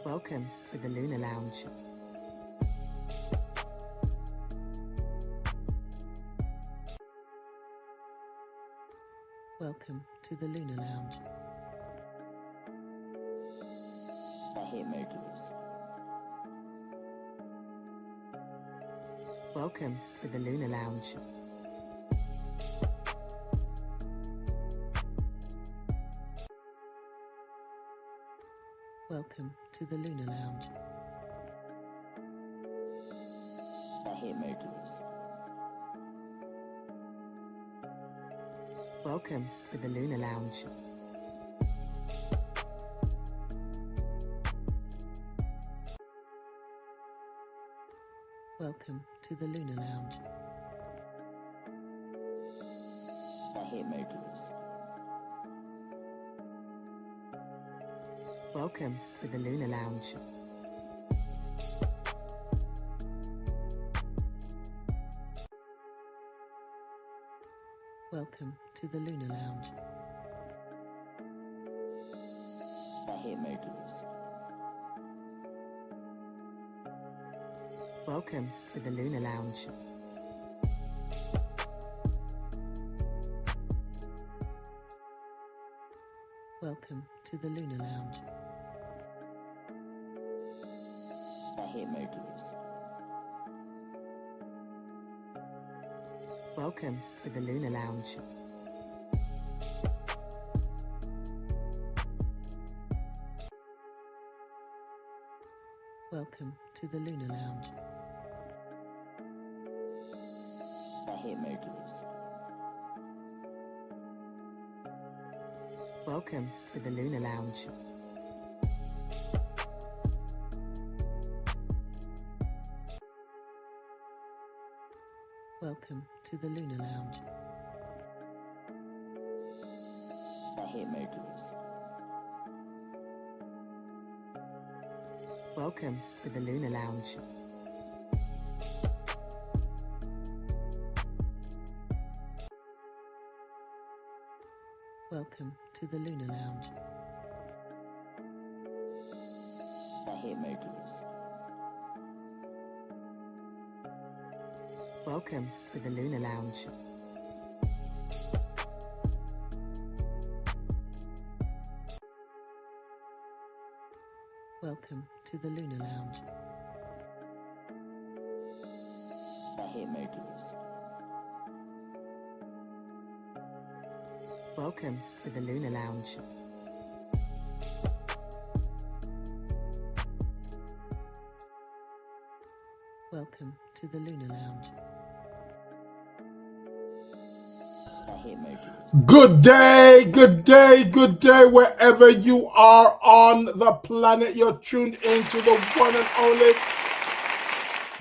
Welcome to the Lunar Lounge. Welcome to the Lunar Lounge. Hitmakers. Welcome to the Lunar Lounge. Welcome to the Lunar Lounge. Hitmakers. Welcome to the Lunar Lounge. Welcome to the Lunar Lounge. Hitmakers. Welcome to the Lunar Lounge. Welcome to the Lunar Lounge. Hitmakers. Welcome to the Lunar Lounge. Welcome to the Lunar Lounge. Hitmakers. Welcome to the Lunar Lounge. Welcome to the Lunar Lounge. Hitmakers. Welcome to the Lunar Lounge. Welcome to the Lunar Lounge. Hitmakers. Welcome to the Lunar Lounge. Welcome to the Lunar Lounge. Hitmakers. Welcome to the Lunar Lounge. Welcome to the Lunar Lounge. Hitmakers. Welcome to the Lunar Lounge. Welcome to the Lunar Lounge. Hitmakers. Good day, wherever you are on the planet. You're tuned into the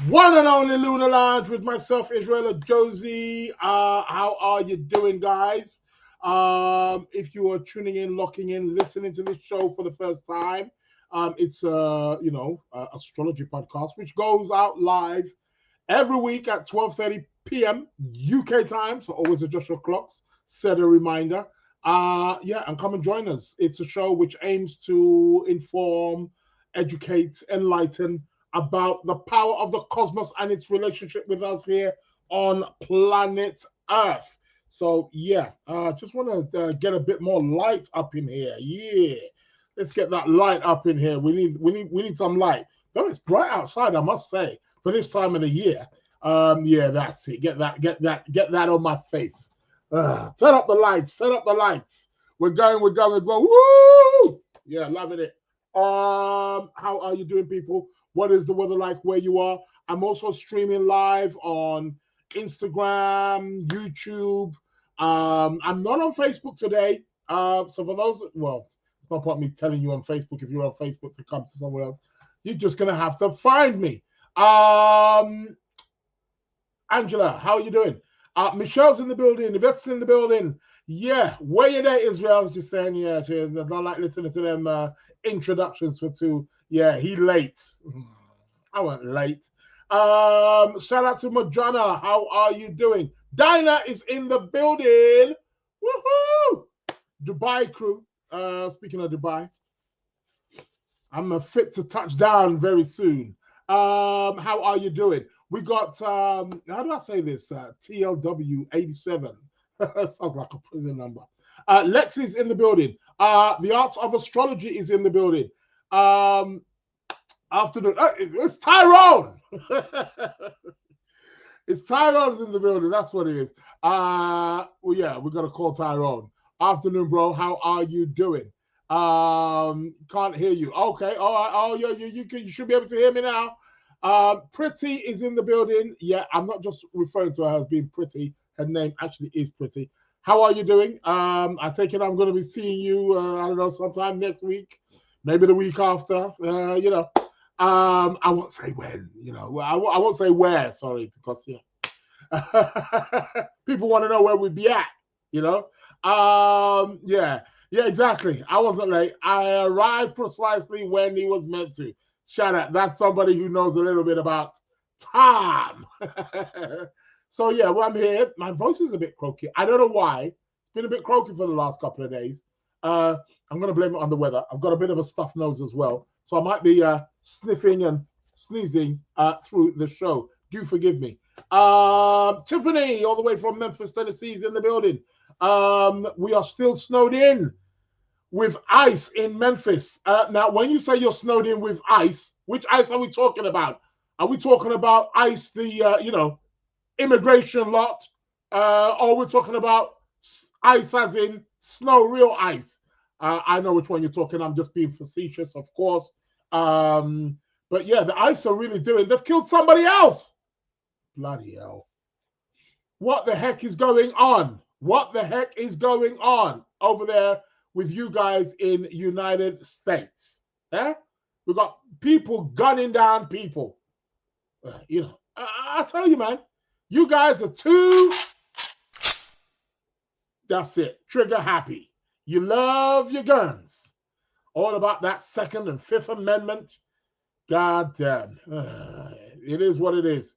one and only Lunar Lounge with myself, Israel Josie. How are you doing, guys? If you are tuning in, locking in, listening to this show for the first time, it's Astrology Podcast, which goes out live every week at 12:30 p.m. UK time. So always adjust your clocks. Set a reminder. And come and join us. It's a show which aims to inform, educate, enlighten about the power of the cosmos and its relationship with us here on planet Earth. So just want to get a bit more light up in here. Yeah, let's get that light up in here. We need some light. Though it's bright outside, I must say, for this time of the year. That's it. Get that on my face. Turn up the lights. We're going. Woo! Yeah, loving it. How are you doing, people? What is the weather like where you are? I'm also streaming live on Instagram, YouTube. I'm not on Facebook today. So for those, it's no point me telling you on Facebook if you're on Facebook to come to somewhere else. You're just gonna have to find me. Angela, how are you doing? Michelle's in the building. Yvette's in the building. Yeah, where you there, Israel? Just saying, yeah, she don't like listening to them introductions for two. Yeah, he late. I went late. Shout out to Madonna. How are you doing? Dinah is in the building. Woohoo! Dubai crew. Speaking of Dubai, I'm fit to touch down very soon. How are you doing? We got how do I say this? TLW 87. Sounds like a prison number. Lexi's in the building. The Arts of Astrology is in the building. Afternoon. It's Tyrone. It's Tyrone's in the building. That's what it is. Well, yeah, we're gonna call Tyrone. Afternoon, bro. How are you doing? Can't hear you. Okay. All right. Oh, yeah. You should be able to hear me now. Pretty is in the building. Yeah, I'm not just referring to her as being pretty. Her name actually is Pretty. How are you doing? I take it I'm going to be seeing you. I don't know, sometime next week, maybe the week after. I won't say when. I won't say where. Sorry, because people want to know where we'd be at. Yeah, exactly. I wasn't late. I arrived precisely when he was meant to. Shout out. That's somebody who knows a little bit about time. So, yeah, well, I'm here. My voice is a bit croaky. I don't know why. It's been a bit croaky for the last couple of days. I'm going to blame it on the weather. I've got a bit of a stuffed nose as well. So I might be sniffing and sneezing through the show. Do forgive me. Tiffany, all the way from Memphis, Tennessee, is in the building. We are still snowed in with ice in Memphis. Now, when you say you're snowed in with ice, which ice are we talking about? Are we talking about ice, the, immigration lot? Or we're talking about ice as in snow, real ice? I know which one you're talking. I'm just being facetious, of course. But yeah, the ice are really doing. They've killed somebody else. Bloody hell. What the heck is going on? What the heck is going on over there with you guys in United States? We've got people gunning down people. I tell you, man, you guys are too, that's it, trigger happy. You love your guns. All about that Second and Fifth Amendment. God damn. It is what it is.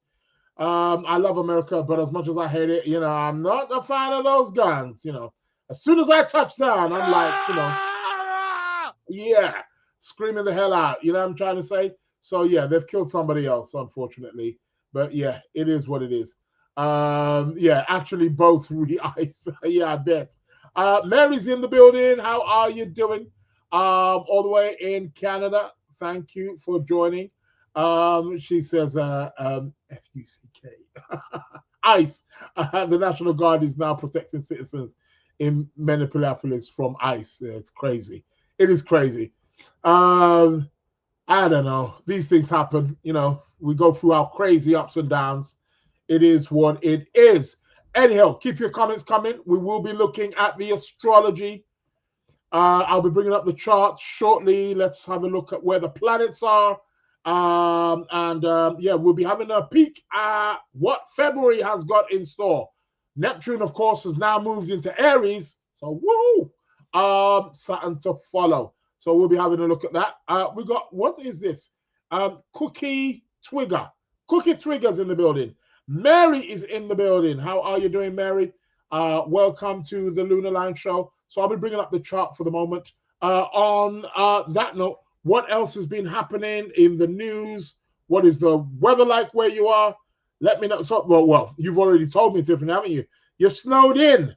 I love America, but as much as I hate it, I'm not a fan of those guns. As soon as I touch down, I'm like, yeah, screaming the hell out. You know what I'm trying to say? So yeah, they've killed somebody else, unfortunately. But yeah, it is what it is. Yeah, actually both re-ice. Yeah, I bet. Mary's in the building. How are you doing? All the way in Canada. Thank you for joining. She says, F-U-C-K. ICE. The National Guard is now protecting citizens in Minneapolis from ICE. It's crazy. It is crazy. I don't know. These things happen. We go through our crazy ups and downs. It is what it is. Anyhow, keep your comments coming. We will be looking at the astrology. I'll be bringing up the charts shortly. Let's have a look at where the planets are. Yeah, we'll be having a peek at what February has got in store. Neptune, of course, has now moved into Aries. So, woo! Saturn to follow. So we'll be having a look at that. We got, what is this? Cookie Twigger. Cookie Twigger's in the building. Mary is in the building. How are you doing, Mary? Welcome to the Lunar Lounge show. So I'll be bringing up the chart for the moment. On that note, what else has been happening in the news? What is the weather like where you are? Let me know. So, well, you've already told me, Tiffany, haven't you? You're snowed in.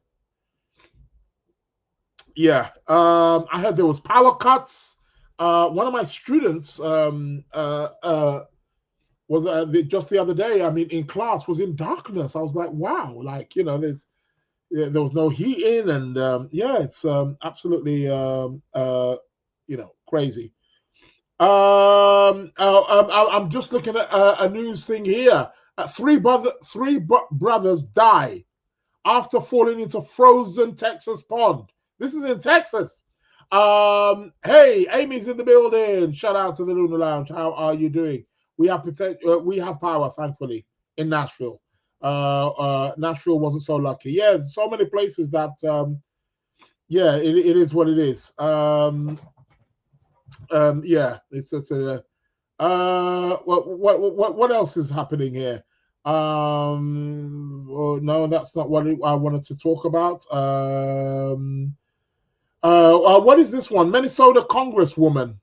Yeah. I heard there was power cuts. One of my students was just the other day, in class, was in darkness. I was like, wow, there was no heating, and yeah, it's absolutely crazy. I'm just looking at a news thing here. Three brothers die after falling into frozen Texas pond. This is in Texas. Hey, Amy's in the building. Shout out to the Lunar Lounge. How are you doing? We have power, thankfully, in Nashville. Nashville wasn't so lucky. Yeah, so many places that yeah, it is what it is. Yeah, it's what else is happening here? Well, no, that's not what I wanted to talk about. What is this one? Minnesota Congresswoman,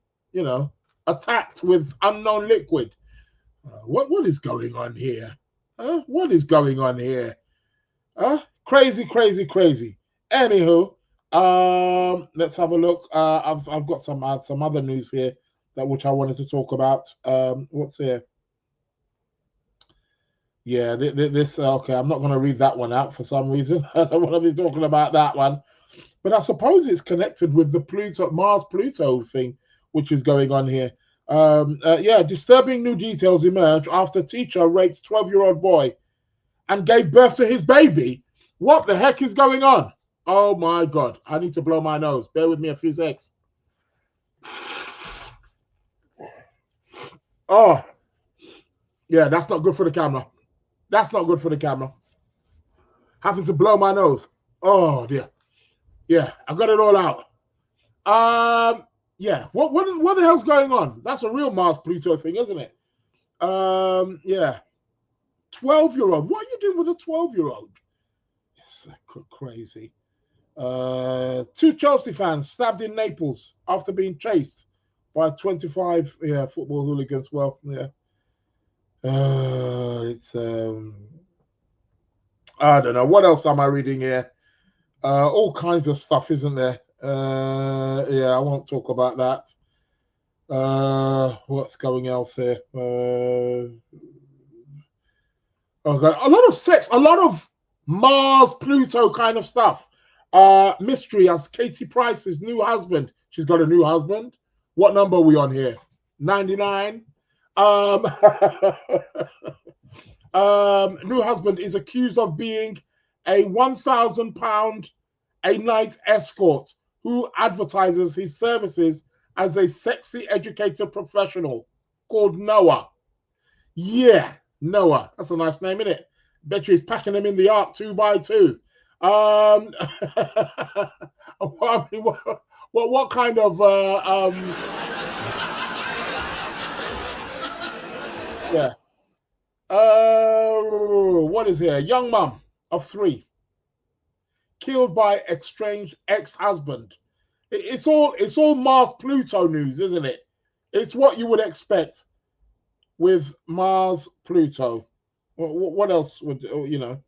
attacked with unknown liquid. What is going on here? What is going on here? Crazy. Anywho, let's have a look. I've got some other news here which I wanted to talk about. What's here? Yeah, this okay. I'm not going to read that one out for some reason. I don't want to be talking about that one, but I suppose it's connected with the Mars-Pluto thing, which is going on here. Yeah, disturbing new details emerge after teacher raped 12-year-old boy and gave birth to his baby. What the heck is going on? Oh my God! I need to blow my nose. Bear with me a few seconds. Oh, yeah, that's not good for the camera. That's not good for the camera. Having to blow my nose. Oh dear. Yeah, I got it all out. Yeah. What the hell's going on? That's a real Mars Pluto thing, isn't it? Yeah. 12-year-old. What are you doing with a 12-year-old? It's crazy. 2 Chelsea fans stabbed in Naples after being chased by 25 football hooligans. Well, yeah. It's I don't know. What else am I reading here? All kinds of stuff, isn't there? Yeah, I won't talk about that. What's going else here? Okay, a lot of sex, a lot of Mars, Pluto kind of stuff. Mystery as Katie Price's new husband. She's got a new husband. What number are we on here? 99. New husband is accused of being a £1,000 a night escort who advertises his services as a sexy educator professional called Noah. Yeah, Noah. That's a nice name, isn't it? Bet you he's packing them in the Ark 2x2. What kind of yeah. What is here? Young mum of 3 killed by estranged ex-husband. It's all Mars Pluto news, isn't it? It's what you would expect with Mars Pluto. What else would you know?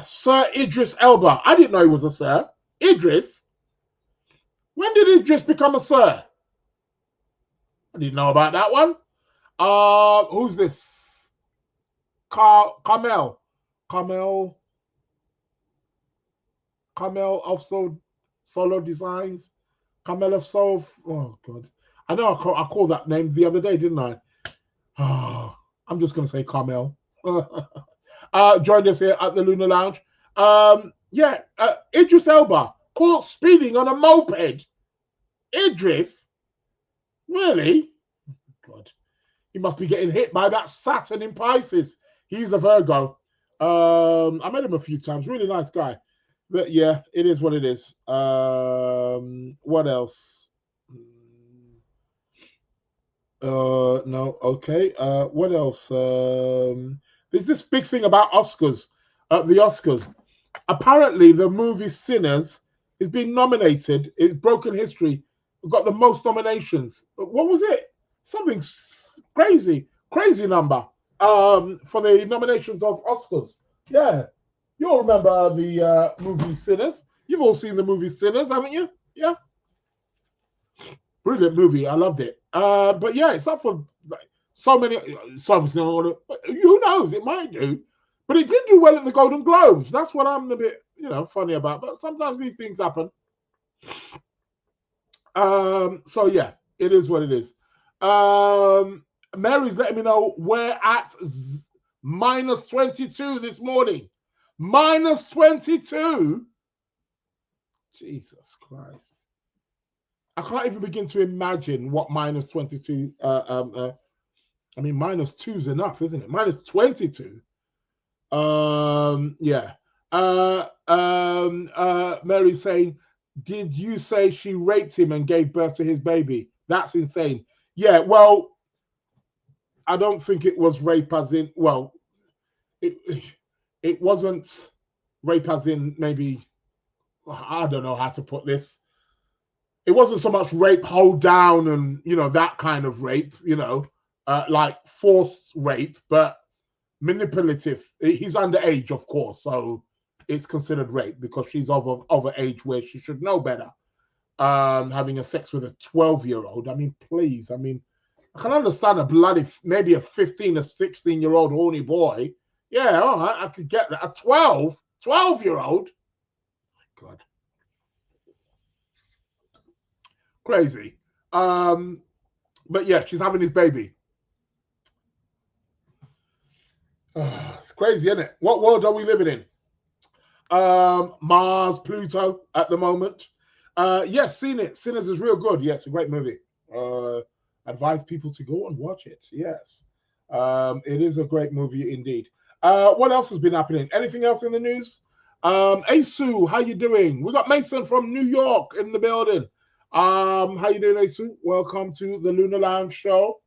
Sir Idris Elba. I didn't know he was a sir. Idris. When did Idris become a sir? I didn't know about that one. Who's this? Carmel of Solo Designs. Carmel of Soul. Oh God, I know I called that name the other day, didn't I? Oh, I'm just gonna say Carmel. Joined us here at the Lunar Lounge. Yeah, Idris Elba caught speeding on a moped. Idris, really? God, he must be getting hit by that Saturn in Pisces. He's a Virgo. I met him a few times. Really nice guy. But yeah, it is what it is. What else? No, okay. What else? There's this big thing about Oscars. The Oscars. Apparently, the movie Sinners is being nominated. It's broken history. We've got the most nominations. What was it? Something crazy number. For the nominations of Oscars. Yeah. You all remember the movie Sinners. You've all seen the movie Sinners, haven't you? Yeah. Brilliant movie. I loved it. But yeah, it's up for so many. It's obviously not, who knows? It might do. But it did do well at the Golden Globes. That's what I'm a bit, funny about. But sometimes these things happen. So yeah, it is what it is. Mary's letting me know we're at minus 22 this morning. Minus 22? Jesus Christ. I can't even begin to imagine what minus 22, I mean, minus 2 is enough, isn't it? Minus 22. Yeah. Mary's saying, did you say she raped him and gave birth to his baby? That's insane. Yeah, well, I don't think it was rape as in, well, it wasn't rape as in maybe, I don't know how to put this. it wasn't so much rape, hold down, and that kind of rape, like forced rape, but manipulative. He's underage, of course, so it's considered rape because she's of an age where she should know better. Having a sex with a 12-year-old. I mean, please. I mean, I can understand maybe a 15 or 16-year-old horny boy. Yeah, all right, I could get that. A 12-year-old. God. Crazy. But yeah, she's having his baby. It's crazy, isn't it? What world are we living in? Mars, Pluto at the moment. Yes, seen it. Sinners is real good. Yes, a great movie. Advise people to go and watch it. Yes. It is a great movie indeed. What else has been happening? Anything else in the news? Asu, how you doing? We got Mason from New York in the building. How you doing, Asu? Welcome to the Lunar Lounge show.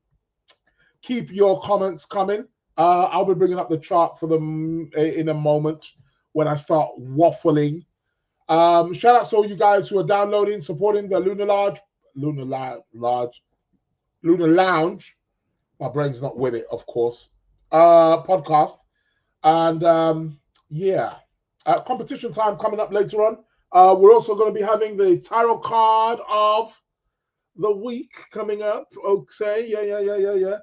Keep your comments coming. I'll be bringing up the chart for them in a moment when I start waffling. Shout out to all you guys who are downloading, supporting the Lunar Lounge. My brain's not with it, of course. Podcast. And yeah, competition time coming up later on. We're also going to be having the tarot card of the week coming up. Okay, yeah.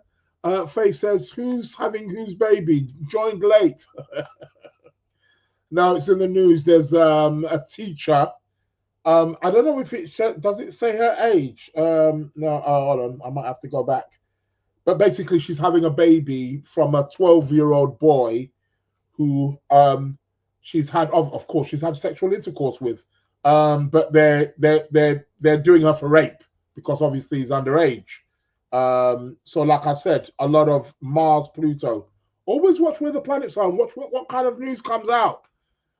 Faye says, who's having whose baby? Joined late. No, it's in the news. There's a teacher. I don't know if does it say her age? No, hold on. I might have to go back. But basically, she's having a baby from a 12-year-old boy who she's had, of course, she's had sexual intercourse with. But they're doing her for rape because obviously he's underage. So like I said, a lot of Mars, Pluto. Always watch where the planets are. Watch what kind of news comes out.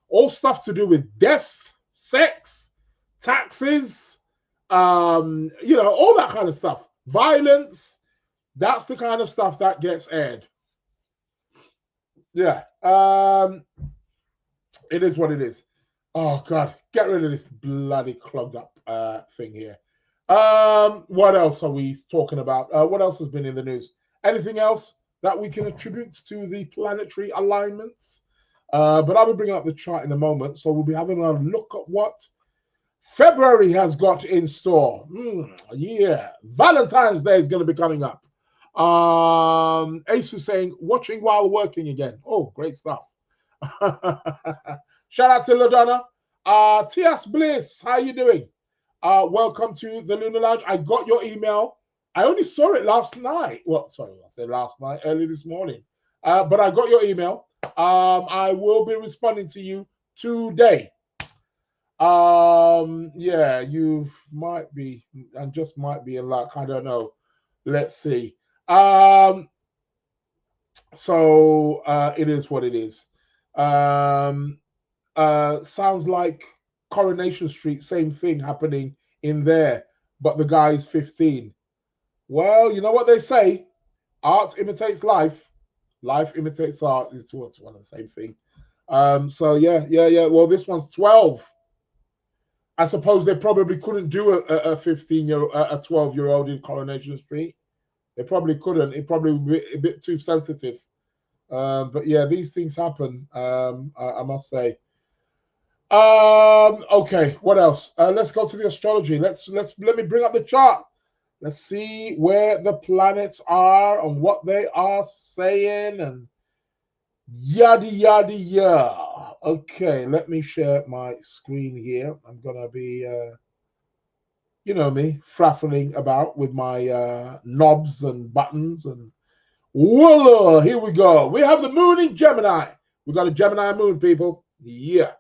All stuff to do with death, sex, taxes, all that kind of stuff. Violence. That's the kind of stuff that gets aired. Yeah. It is what it is. Oh God, get rid of this bloody clogged up thing here. What else are we talking about? What else has been in the news? Anything else that we can attribute to the planetary alignments? But I'll be bringing up the chart in a moment. So we'll be having a look at what February has got in store. Yeah, Valentine's Day is going to be coming up. Ace is saying, watching while working again. Oh, great stuff. Shout out to LaDonna. T.S. Bliss, how you doing? Welcome to the Lunar Lounge. I got your email. I only saw it last night. Well, sorry, I said last night, early this morning. But I got your email. I will be responding to you today. Yeah, you might be, and just might be in luck. I don't know. Let's see. So it is what it is. Sounds like Coronation Street, same thing happening in there, but the guy is 15. Well, you know what they say, art imitates life, life imitates art. It's one and the same thing. So yeah. Well, this one's 12. I suppose they probably couldn't do a 12-year-old in Coronation Street. They probably couldn't. It probably would be a bit too sensitive. But yeah, these things happen. I must say. Okay, what else? Let's go to the astrology. Let me bring up the chart. Let's see where the planets are and what they are saying and yada. Okay, let me share my screen here. I'm gonna be you know me, fraffling about with my knobs and buttons and voila, here we go. We have the moon in Gemini. We got a Gemini moon, people. Yeah.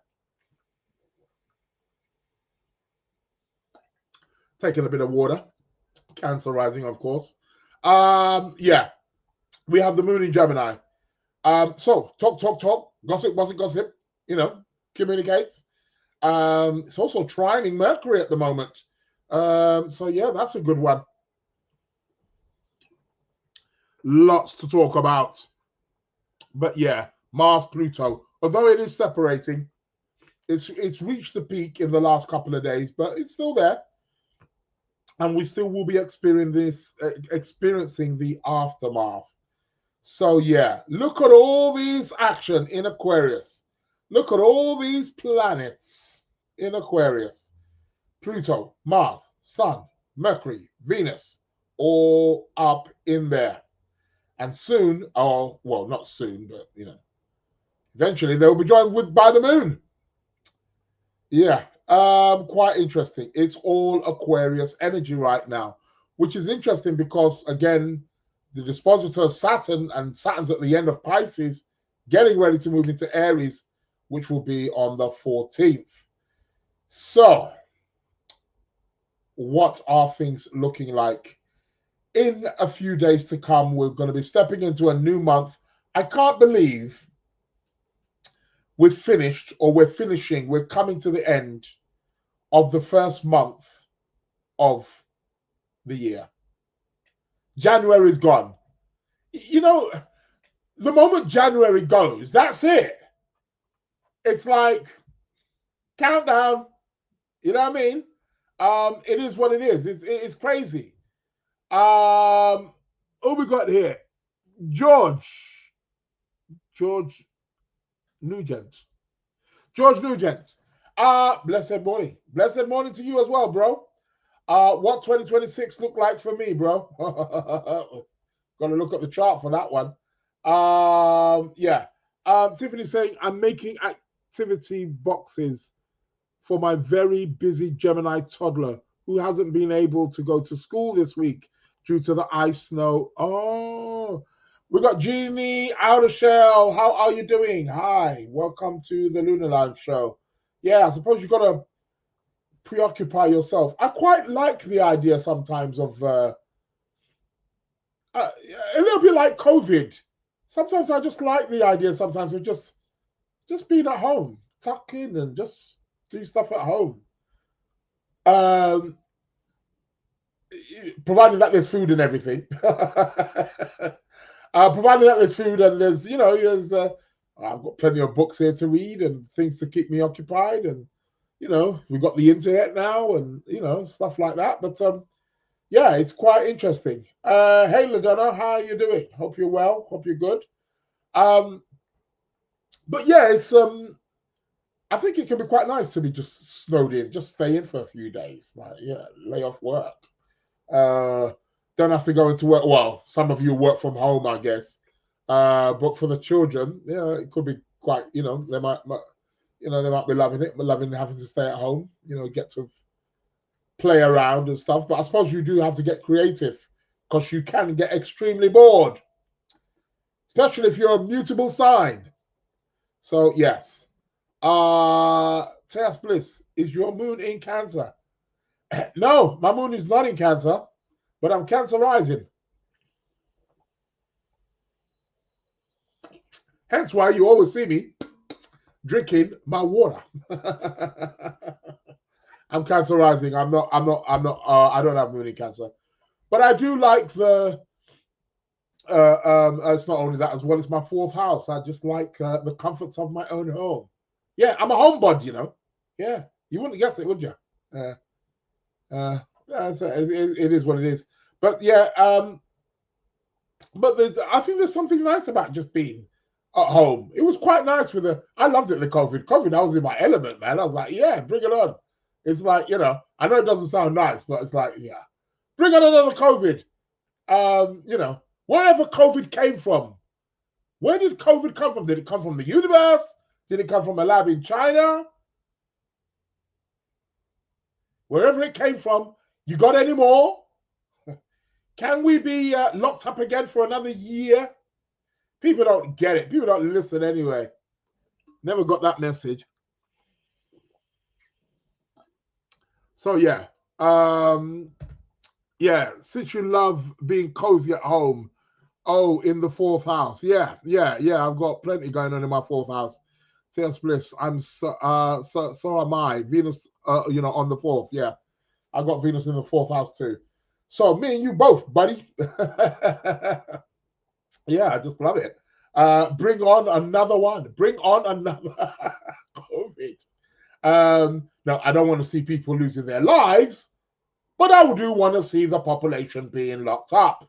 Taking a bit of water. Cancer rising, of course. Yeah. We have the moon in Gemini. So talk, gossip, communicate. It's also trining Mercury at the moment. So yeah, that's a good one. Lots to talk about. But yeah, Mars, Pluto, although it is separating, it's reached the peak in the last couple of days, but it's still there. and we still will be experiencing the aftermath. So yeah, look at all these action in Aquarius. Look at all these planets in Aquarius. Pluto, Mars, Sun, Mercury, Venus, all up in there. And soon, oh, well, not soon, but eventually they'll be joined by the moon. Yeah, quite interesting. It's all Aquarius energy right now, which is interesting because, again, the dispositor of Saturn, and Saturn's at the end of Pisces, getting ready to move into Aries, which will be on the 14th. So, what are things looking like? In a few days to come, we're going to be stepping into a new month. I can't believe we're finished, or we're coming to the end of the first month of the year. January is gone. The moment January goes, that's it. It's like countdown. You know what I mean? It is what it is. It's crazy. Who we got here? George Nugent. George Nugent. Blessed morning. Blessed morning to you as well, bro. What 2026 look like for me, bro? Got to look at the chart for that one. Yeah. Tiffany's saying, I'm making activity boxes for my very busy Gemini toddler who hasn't been able to go to school this week due to the ice snow. Oh, we got Jeannie Outer Shell. How are you doing? Hi, welcome to the Lunar Lounge show. Yeah, I suppose you got to preoccupy yourself. I quite like the idea sometimes of a little bit like COVID. Sometimes I just like the idea sometimes of just being at home, tuck in and just do stuff at home. Providing that there's food and everything. Providing that there's food and there's, I've got plenty of books here to read and things to keep me occupied, and we've got the internet now and stuff like that. But yeah, it's quite interesting. Hey LaDonna, how are you doing? Hope you're well. Hope you're good. But yeah, it's I think it can be quite nice to be just snowed in, just stay in for a few days, like lay off work. Don't have to go into work. Well, some of you work from home, I guess. But for the children, it could be quite. They might be loving it, but loving having to stay at home. Get to play around and stuff. But I suppose you do have to get creative because you can get extremely bored, especially if you're a mutable sign. So yes. Teas Bliss, is your moon in Cancer? No, my moon is not in Cancer, but I'm Cancer rising. Hence why you always see me drinking my water. I'm Cancer rising. I don't have moon in Cancer, but I do like the. It's not only that as well. It's my fourth house. I just like the comforts of my own home. Yeah, I'm a homebody, Yeah, you wouldn't guess it, would you? It is what it is. But yeah, but I think there's something nice about just being at home. It was quite nice I loved it, the COVID. COVID, I was in my element, man. I was like, yeah, bring it on. It's like, I know it doesn't sound nice, but it's like, yeah, bring on another COVID. Wherever COVID came from. Where did COVID come from? Did it come from the universe? Did it come from a lab in China? Wherever it came from, you got any more? Can we be locked up again for another year? People don't get it. People don't listen anyway. Never got that message. So yeah. Yeah, since you love being cozy at home. Oh, in the fourth house. Yeah. I've got plenty going on in my fourth house. Tears Bliss. I'm so am I. Venus, on the fourth. Yeah, I got Venus in the fourth house too. So me and you both, buddy. Yeah, I just love it. Bring on another one. Bring on another COVID. Now I don't want to see people losing their lives, But I do want to see the population being locked up.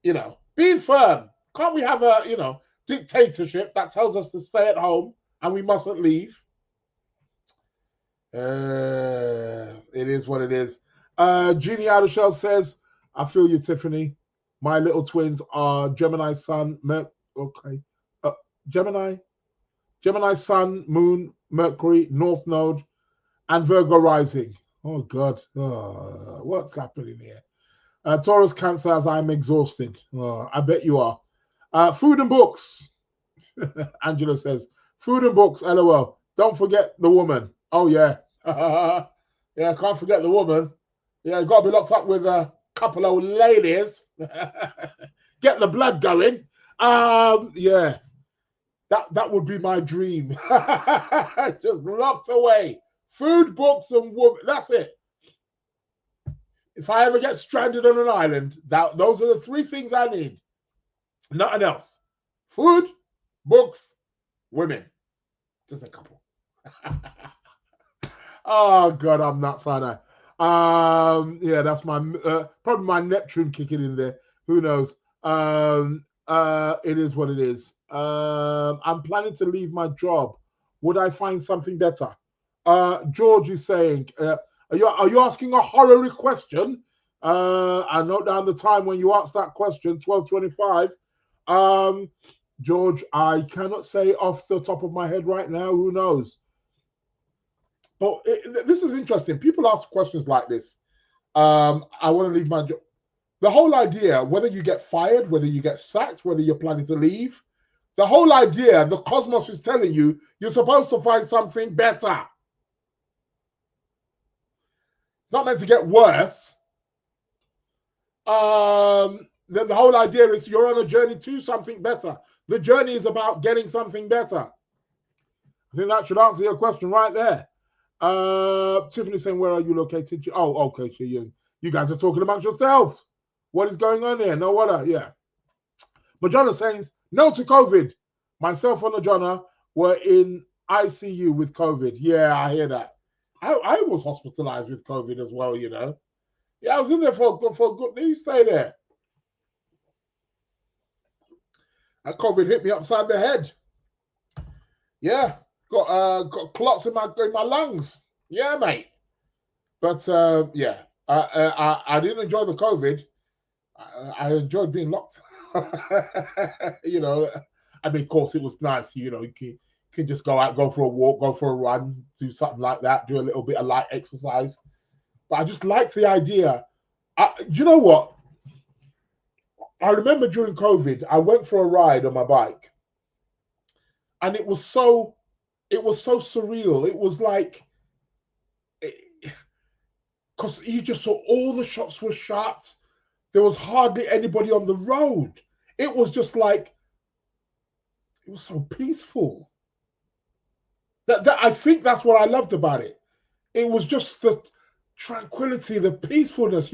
Being firm. Can't we have a, dictatorship that tells us to stay at home and we mustn't leave? It is what it is. Jeannie Out of Shell says, I feel you, Tiffany. My little twins are Gemini Sun, Gemini Sun, Moon, Mercury, North Node, and Virgo Rising. Oh, God. What's happening here? Taurus Cancer says, I'm exhausted. I bet you are. Food and books. Angela says, food and books, LOL. Don't forget the woman. Oh, yeah. Yeah, can't forget the woman. Yeah, got to be locked up with a couple of ladies. Get the blood going. Yeah, that would be my dream. Just locked away. Food, books, and woman. That's it. If I ever get stranded on an island, those are the three things I need. Nothing else. Food, books, women. Just a couple. Oh, God, I'm nuts, aren't I? Yeah, that's my probably my Neptune kicking in there. Who knows? It is what it is. I'm planning to leave my job. Would I find something better? George is saying, are you asking a horary question? I note down the time when you asked that question, 12:25. George, I cannot say off the top of my head right now. Who knows? But this is interesting. People ask questions like this. I want to leave my job. The whole idea, whether you get fired, whether you get sacked, whether you're planning to leave, the whole idea, the cosmos is telling you, you're supposed to find something better. It's not meant to get worse. The whole idea is you're on a journey to something better. The journey is about getting something better. I think that should answer your question right there. Tiffany saying, where are you located? Oh, okay. So you guys are talking amongst yourselves. What is going on here? No water. Yeah. Majonna saying, no to COVID. Myself and Majonna were in ICU with COVID. Yeah, I hear that. I was hospitalized with COVID as well, Yeah, I was in there for a good. You stay there. That COVID hit me upside the head. Yeah. Got clots in my lungs. Yeah, mate. But yeah, I didn't enjoy the COVID. I enjoyed being locked. I mean, of course, it was nice. You can just go out, go for a walk, go for a run, do something like that, do a little bit of light exercise. But I just like the idea. You know what? I remember during COVID, I went for a ride on my bike, and it was so surreal. It was like, because you just saw all the shops were shut. There was hardly anybody on the road. It was just like, it was so peaceful. That I think that's what I loved about it. It was just the tranquility, the peacefulness.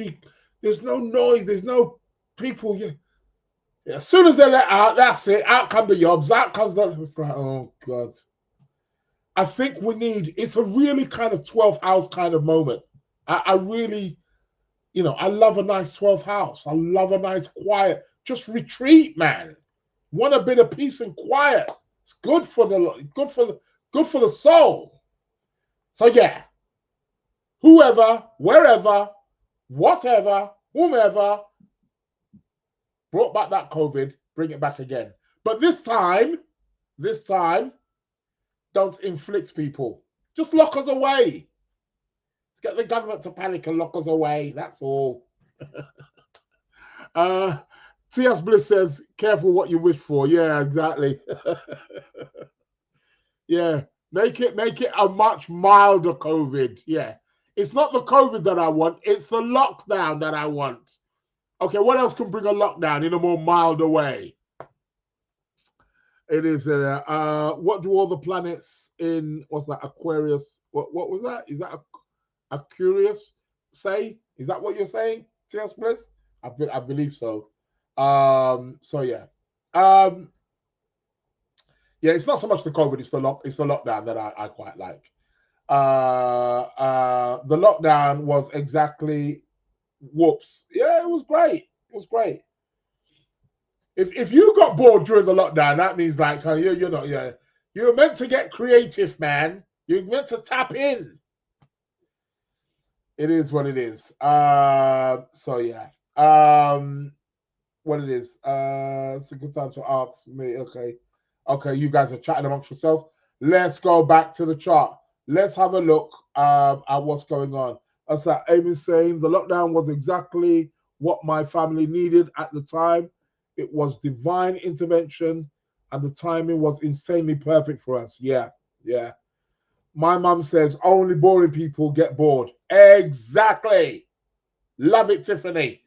There's no noise, there's no people. As soon as they let out, that's it. Out come the yobs, out comes the. It's like, oh God. I think it's a really kind of 12th house kind of moment. I really, I love a nice 12th house. I love a nice quiet, just retreat, man. Want a bit of peace and quiet. It's good for the soul. So yeah, whoever, wherever, whatever, whomever brought back that COVID, bring it back again. But this time, don't inflict people. Just lock us away. Let's get the government to panic and lock us away. That's all. T.S. Bliss says, careful what you wish for. Yeah, exactly. Yeah, make it a much milder COVID. Yeah. It's not the COVID that I want. It's the lockdown that I want. Okay, what else can bring a lockdown in a more milder way? It is. What do all the planets in, what's that, Aquarius? What was that? Is that a curious say? Is that what you're saying, T.S. Bliss? I believe so. So yeah. Yeah, it's not so much the COVID, it's the lockdown that I quite like. The lockdown was exactly whoops. Yeah, it was great. It was great. If you got bored during the lockdown, that means like you're not. Yeah, you're meant to get creative, man. You're meant to tap in. It is what it is. So yeah. What it is. It's a good time to ask me. Okay. Okay, you guys are chatting amongst yourself. Let's go back to the chart. Let's have a look at what's going on. As that Amy's saying, the lockdown was exactly what my family needed at the time. It was divine intervention, and the timing was insanely perfect for us. Yeah, yeah. My mum says only boring people get bored. Exactly. Love it, Tiffany.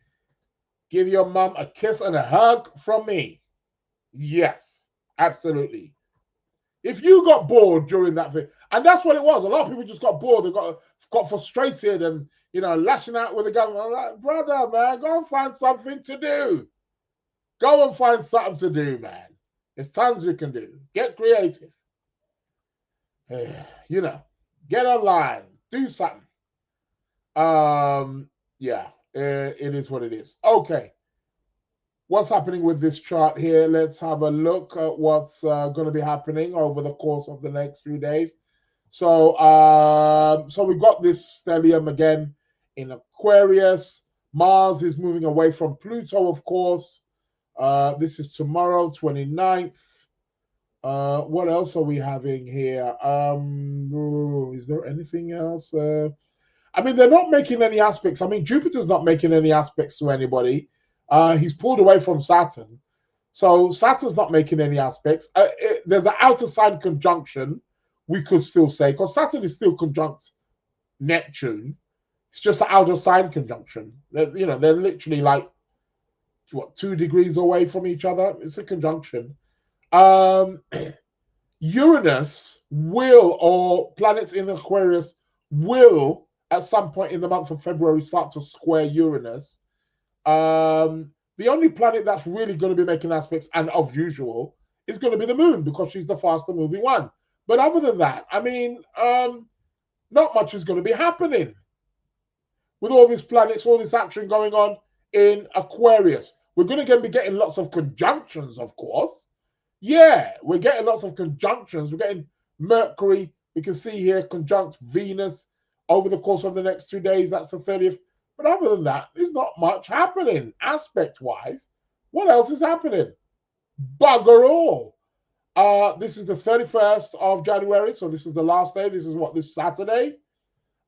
Give your mum a kiss and a hug from me. Yes, absolutely. If you got bored during that thing, and that's what it was, a lot of people just got bored. They got frustrated and lashing out with the government. I'm like, brother, man, go and find something to do. Go and find something to do, man. There's tons you can do. Get creative. Get online, do something. Yeah, it is what it is. Okay. What's happening with this chart here? Let's have a look at what's going to be happening over the course of the next few days. So, so we got this stellium again in Aquarius. Mars is moving away from Pluto, of course. This is tomorrow, 29th. What else are we having here? Is there anything else? I mean, they're not making any aspects. I mean, Jupiter's not making any aspects to anybody. He's pulled away from Saturn. So Saturn's not making any aspects. There's an outer sign conjunction, we could still say, because Saturn is still conjunct Neptune. It's just an outer sign conjunction. They're literally like, 2 degrees away from each other. It's a conjunction. Uranus will, or planets in Aquarius will, at some point in the month of February, start to square Uranus. The only planet that's really going to be making aspects, and of usual, is going to be the moon, because she's the faster moving one. But other than that, I mean, not much is going to be happening with all these planets, all this action going on in Aquarius. We're going to be getting lots of conjunctions, of course. Yeah, we're getting lots of conjunctions. We're getting Mercury. We can see here conjunct Venus over the course of the next 2 days. That's the 30th. But other than that, there's not much happening aspect-wise. What else is happening? Bugger all. This is the 31st of January, so this is the last day. This is this Saturday.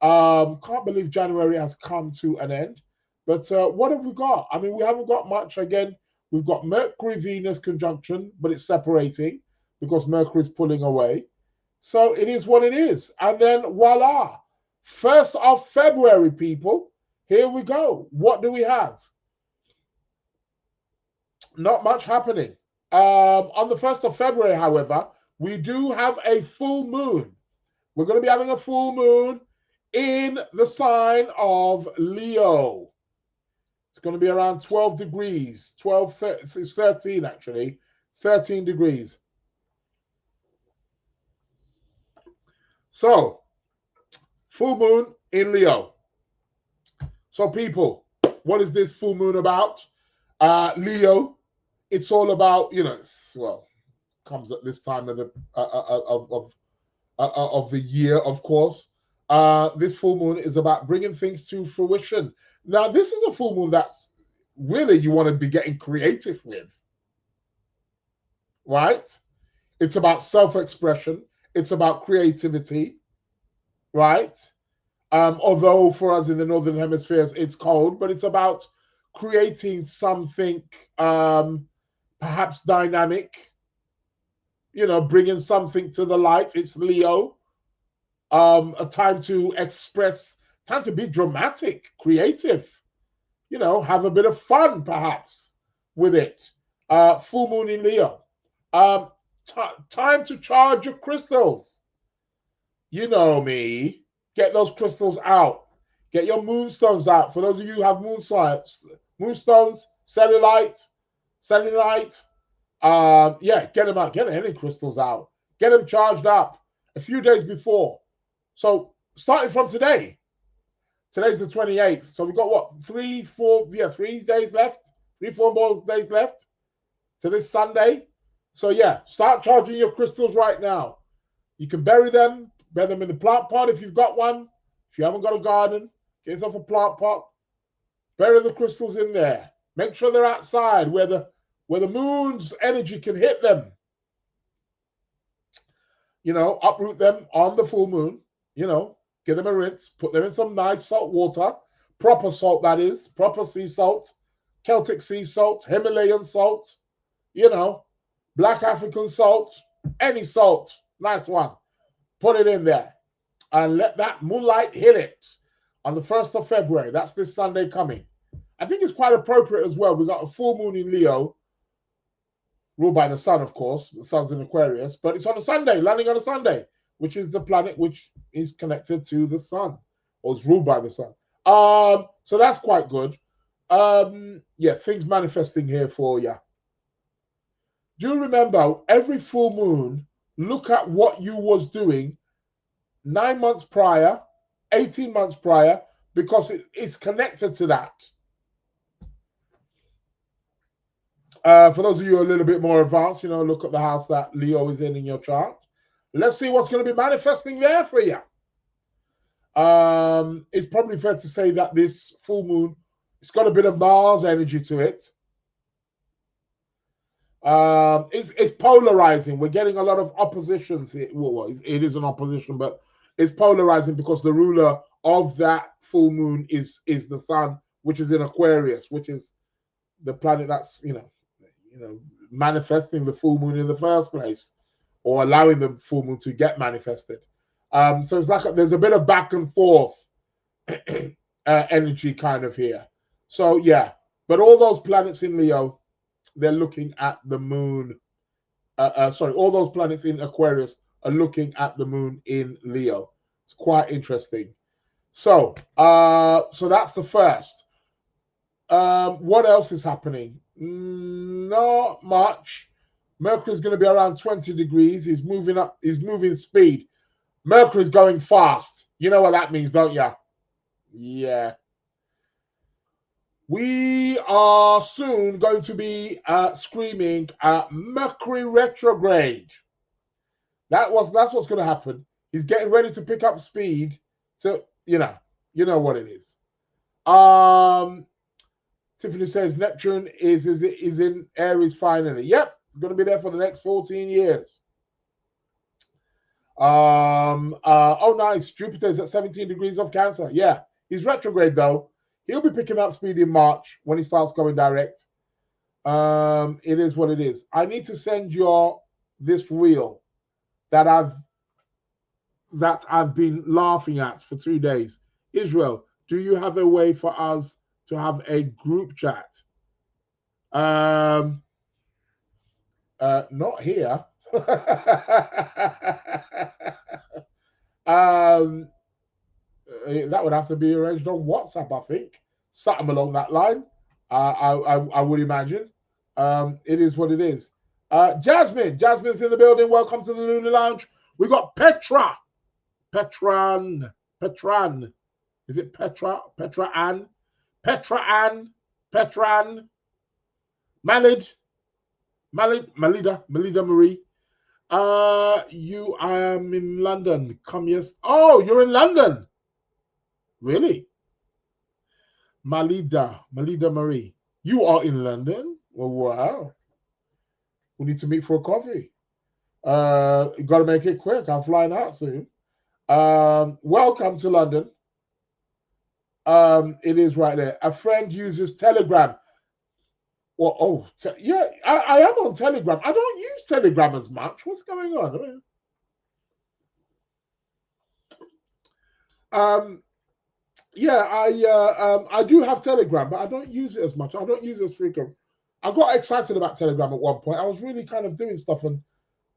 Can't believe January has come to an end. But what have we got? I mean, we haven't got much. Again, we've got Mercury-Venus conjunction, but it's separating because Mercury is pulling away. So it is what it is. And then voila. 1st of February, people. Here we go. What do we have? Not much happening. On the 1st of February, however, we do have a full moon. We're going to be having a full moon in the sign of Leo. It's going to be around 12 degrees. It's 13 actually. 13 degrees. So, full moon in Leo. So people, what is this full moon about? Leo, it's all about, comes at this time of the year, of course. This full moon is about bringing things to fruition. Now, this is a full moon that's really you want to be getting creative with, right? It's about self-expression. It's about creativity, right? Although for us in the Northern Hemispheres, it's cold, but it's about creating something perhaps dynamic, bringing something to the light. It's Leo, a time to express, time to be dramatic, creative, have a bit of fun perhaps with it. Full moon in Leo. Time to charge your crystals. You know me. Get those crystals out. Get your moonstones out. For those of you who have moonstones, cellulite. Get them out. Get any crystals out. Get them charged up a few days before. So starting from today, Today's the 28th. So we've got what? 3 days left. 4 more days left to this Sunday. So yeah, start charging your crystals right now. You can bury them in the plant pot if you've got one. If you haven't got a garden, get yourself a plant pot. Bury the crystals in there. Make sure they're outside where the moon's energy can hit them. You know, uproot them on the full moon. You know, give them a rinse. Put them in some nice salt water. Proper salt, that is. Proper sea salt. Celtic sea salt. Himalayan salt. You know, black African salt. Any salt. Nice one. Put it in there. And let that moonlight hit it on the 1st of February. That's this Sunday coming. I think it's quite appropriate as well. We got a full moon in Leo, ruled by the sun, of course. The sun's in Aquarius, but it's on a Sunday, landing on a Sunday, which is the planet which is connected to the sun, or is ruled by the sun. So that's quite good. Yeah, things manifesting here for you. Do remember, every full moon, look at what you was doing 9 months prior, 18 months prior, because it's connected to that. For those of you who are a little bit more advanced, you know, look at the house that Leo is in your chart. Let's see what's going to be manifesting there for you. It's probably fair to say that this full moon, it's got a bit of Mars energy to it. It's polarizing. We're getting a lot of oppositions. Well, it is an opposition, but it's polarizing because the ruler of that full moon is the sun, which is in Aquarius, which is the planet that's you know manifesting the full moon in the first place, or allowing the full moon to get manifested. So it's like there's a bit of back and forth energy kind of here. So yeah, but all those planets in Leo, they're looking at the moon. All those planets in Aquarius are looking at the moon in Leo. It's quite interesting. So that's the first. What else is happening? Not much. Mercury's going to be around 20 degrees. He's moving up. He's moving speed. Mercury's going fast. You know what that means, don't you? Yeah. We are soon going to be screaming Mercury retrograde. That's what's going to happen. He's getting ready to pick up speed. So you know what it is. Tiffany says Neptune is in Aries finally. Yep, it's going to be there for the next 14 years. Oh, nice. Jupiter is at 17 degrees of Cancer. Yeah, he's retrograde though. He'll be picking up speed in March when he starts going direct. It is what it is. I need to send you this reel that I've been laughing at for 2 days. Israel, do you have a way for us to have a group chat? Not here. That would have to be arranged on WhatsApp, I think. Something along that line. I would imagine. It is what it is. Jasmine's in the building. Welcome to the Lunar Lounge. We got Petran. Is it Petra? Petran. Melida Marie. You am in London. Come yes. Oh, you're in London. Really? Melida Marie. You are in London? Oh, wow. We need to meet for a coffee. You got to make it quick. I'm flying out soon. Welcome to London. It is right there. A friend uses Telegram. Well, yeah, I am on Telegram. I don't use Telegram as much. What's going on? I do have Telegram, but I don't use it as much. I don't use it as frequent. I got excited about Telegram at one point. I was really kind of doing stuff and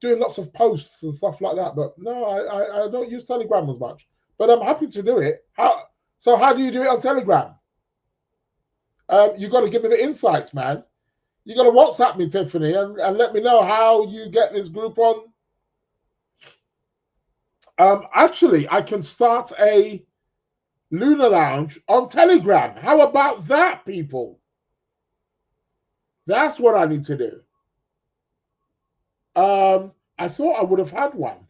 doing lots of posts and stuff like that. But no, I don't use Telegram as much. But I'm happy to do it. How do you do it on Telegram? You got to give me the insights, man. You got to WhatsApp me, Tiffany, and let me know how you get this group on. Actually, I can start a Lunar Lounge on Telegram. How about that, people? That's what I need to do. I thought I would have had one.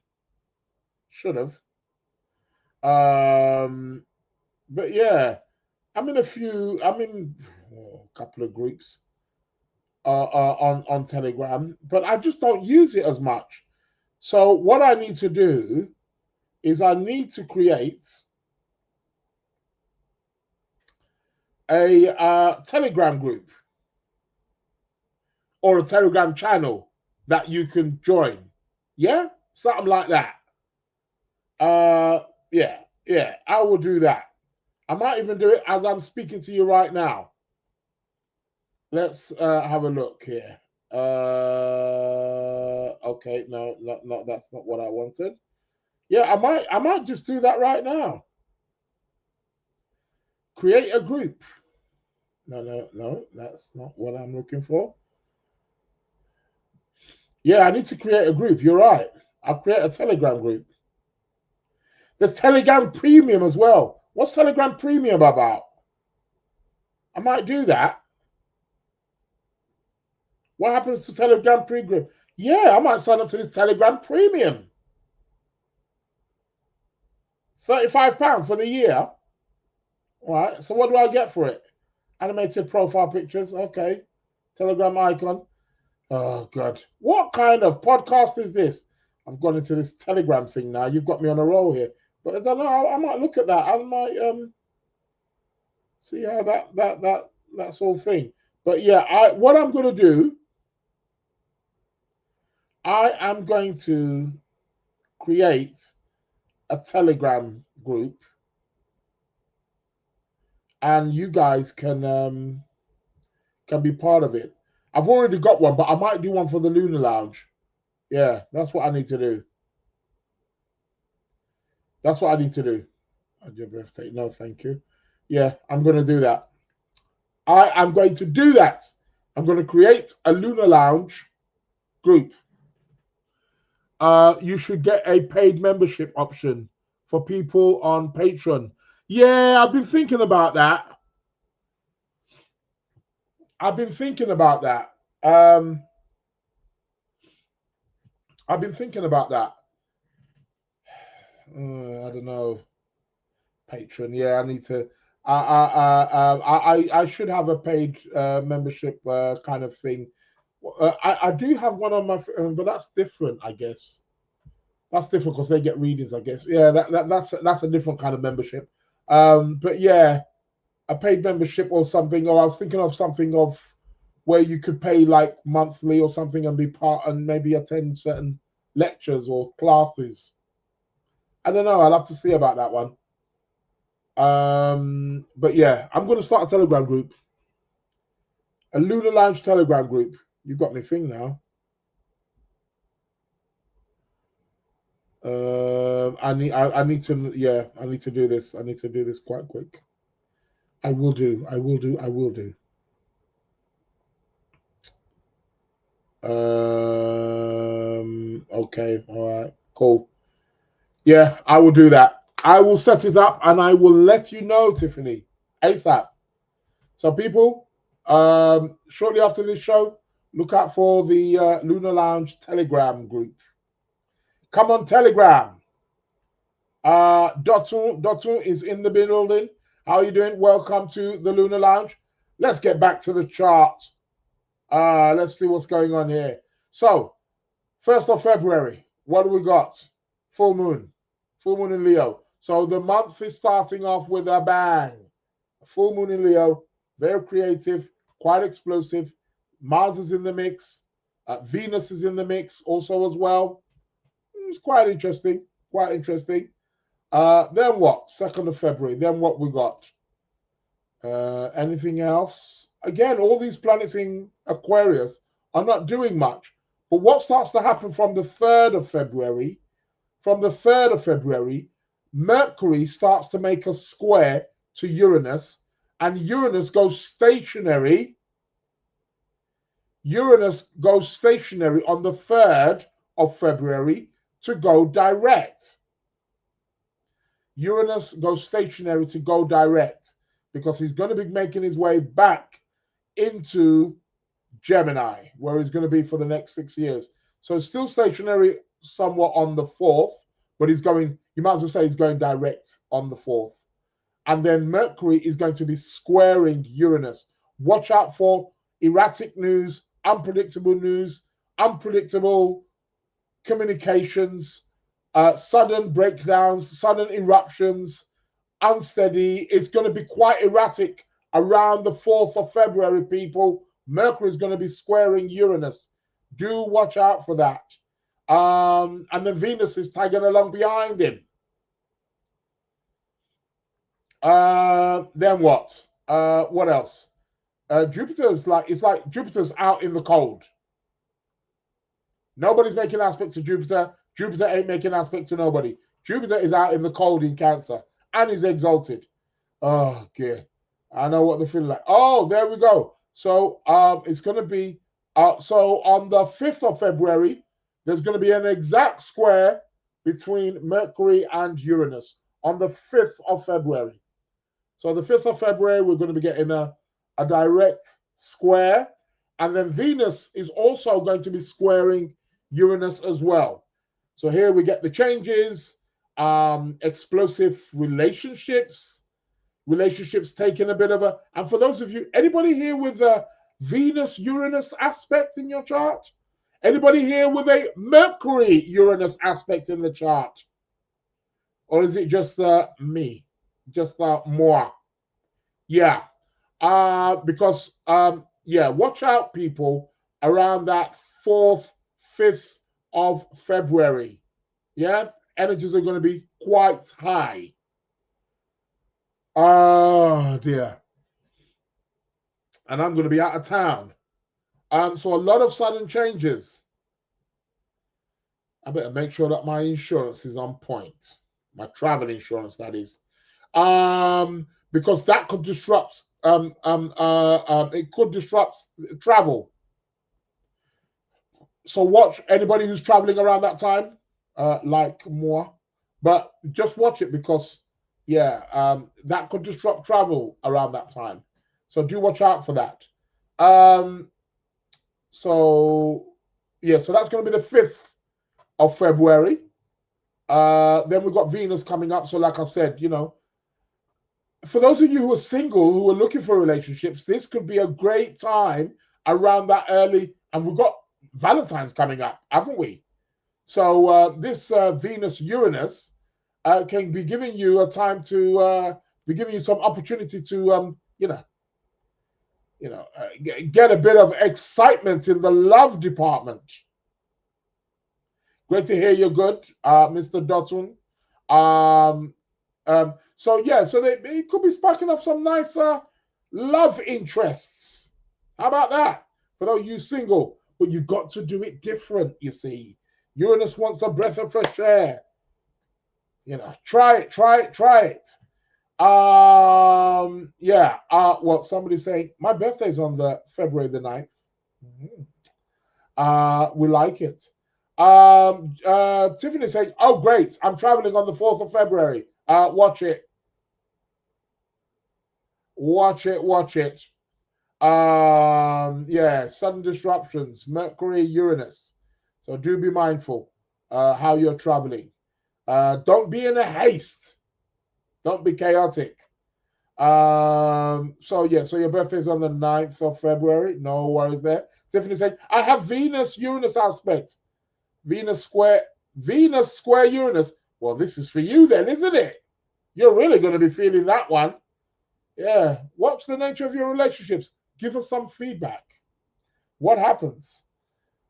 Should have. But yeah, I'm in a couple of groups on Telegram, but I just don't use it as much. So what I need to do is I need to create a Telegram group or a Telegram channel that you can join. Yeah, something like that. Yeah, I will do that. I might even do it as I'm speaking to you right now. Let's have a look here. Okay, no, that's not what I wanted. Yeah, I might just do that right now. Create a group. No, that's not what I'm looking for. Yeah, I need to create a group. You're right. I'll create a Telegram group. There's Telegram Premium as well. What's Telegram Premium about? I might do that. What happens to Telegram Premium? Yeah, I might sign up to this Telegram Premium. £35 for the year. All right, so what do I get for it? Animated profile pictures. Okay. Telegram icon. Oh, God. What kind of podcast is this? I've gone into this Telegram thing now. You've got me on a roll here. But I don't know. I might look at that. I might see how that whole thing. But yeah, what I'm going to do, I am going to create a Telegram group, and you guys can be part of it. I've already got one, but I might do one for the Lunar Lounge. Yeah, that's what I need to do. That's what I need to do. On your birthday. No, thank you. Yeah, I'm going to do that. I am going to do that. I'm going to create a Lunar Lounge group. You should get a paid membership option for people on Patreon. Yeah, I've been thinking about that. I've been thinking about that. I don't know. Patreon. Yeah, I need to. I should have a paid membership kind of thing. I do have one on my, but that's different, I guess. That's different because they get readings, I guess. Yeah, that's a different kind of membership. But yeah, a paid membership or something. Or I was thinking of something of where you could pay like monthly or something and be part and maybe attend certain lectures or classes. I don't know. I'll have to see about that one. But yeah, I'm going to start a Telegram group, a Lunar Lounge Telegram group. You've got me thing now. I need to do this. I need to do this quite quick. I will do. Okay, all right, cool. Yeah, I will do that. I will set it up and I will let you know, Tiffany, ASAP. So people, shortly after this show, look out for the Lunar Lounge Telegram group. Come on, Telegram. Dotun is in the building. How are you doing? Welcome to the Lunar Lounge. Let's get back to the chart. Let's see what's going on here. So, 1st of February, what do we got? Full moon in Leo. So the month is starting off with a bang. Full moon in Leo, very creative, quite explosive. Mars is in the mix. Venus is in the mix also as well. It's quite interesting. Then what? 2nd of February. Then what we got? Anything else? Again, all these planets in Aquarius are not doing much. But what starts to happen from the 3rd of February? From the 3rd of February, Mercury starts to make a square to Uranus, and Uranus goes stationary. Uranus goes stationary on the 3rd of February to go direct. Uranus goes stationary to go direct because he's going to be making his way back into Gemini, where he's going to be for the next 6 years. So still stationary somewhat on the 4th, but he's going, you might as well say he's going direct on the 4th. And then Mercury is going to be squaring Uranus. Watch out for erratic news, unpredictable communications, sudden breakdowns, sudden eruptions, unsteady. It's going to be quite erratic around the 4th of February, people. Mercury is going to be squaring Uranus. Do watch out for that. And then Venus is tagging along behind him. Then what? What else? Jupiter's it's like Jupiter's out in the cold. Nobody's making aspects to Jupiter. Jupiter ain't making aspects to nobody. Jupiter is out in the cold in Cancer and is exalted. Oh, dear. I know what they're feeling like. Oh, there we go. So it's going to be, so on the 5th of February, there's going to be an exact square between Mercury and Uranus on the 5th of February. So the 5th of February, we're going to be getting a direct square. And then Venus is also going to be squaring Uranus as well. So here we get the changes, explosive relationships taking a bit of a, and for those of you, anybody here with a Venus-Uranus aspect in your chart? Anybody here with a Mercury-Uranus aspect in the chart? Or is it just me? Just moi? Yeah. Because, yeah, watch out, people, around that 4th, 5th of February. Yeah, energies are going to be quite high. Oh, dear. And I'm going to be out of town. So a lot of sudden changes. I better make sure that my insurance is on point. My travel insurance, that is. Because that could disrupt, it could disrupt travel. So watch anybody who's traveling around that time, like moi. But just watch it because, yeah, that could disrupt travel around that time. So do watch out for that. So, yeah, so that's going to be the 5th of February. Then we've got Venus coming up. So like I said, you know, for those of you who are single, who are looking for relationships, this could be a great time around that early. And we've got Valentine's coming up, haven't we? So this Venus-Uranus can be giving you a time to be giving you some opportunity to, get a bit of excitement in the love department. Great to hear you're good, Mr. Dotun. So yeah, so they could be sparking up some nice love interests. How about that? For those you single, but you've got to do it different, you see. Uranus wants a breath of fresh air. You know, try it. Yeah. Well, somebody's saying my birthday's on the February the 9th. We like it. Tiffany's saying, oh great, I'm traveling on the 4th of February. Watch it. Yeah, sudden disruptions, Mercury, Uranus. So do be mindful how you're traveling. Don't be in a haste. Don't be chaotic. So yeah, so your birthday's on the 9th of February. No worries there. Tiffany said, I have Venus-Uranus aspect. Venus square Uranus. Well, this is for you then, isn't it? You're really going to be feeling that one. Yeah. Watch the nature of your relationships. Give us some feedback. What happens?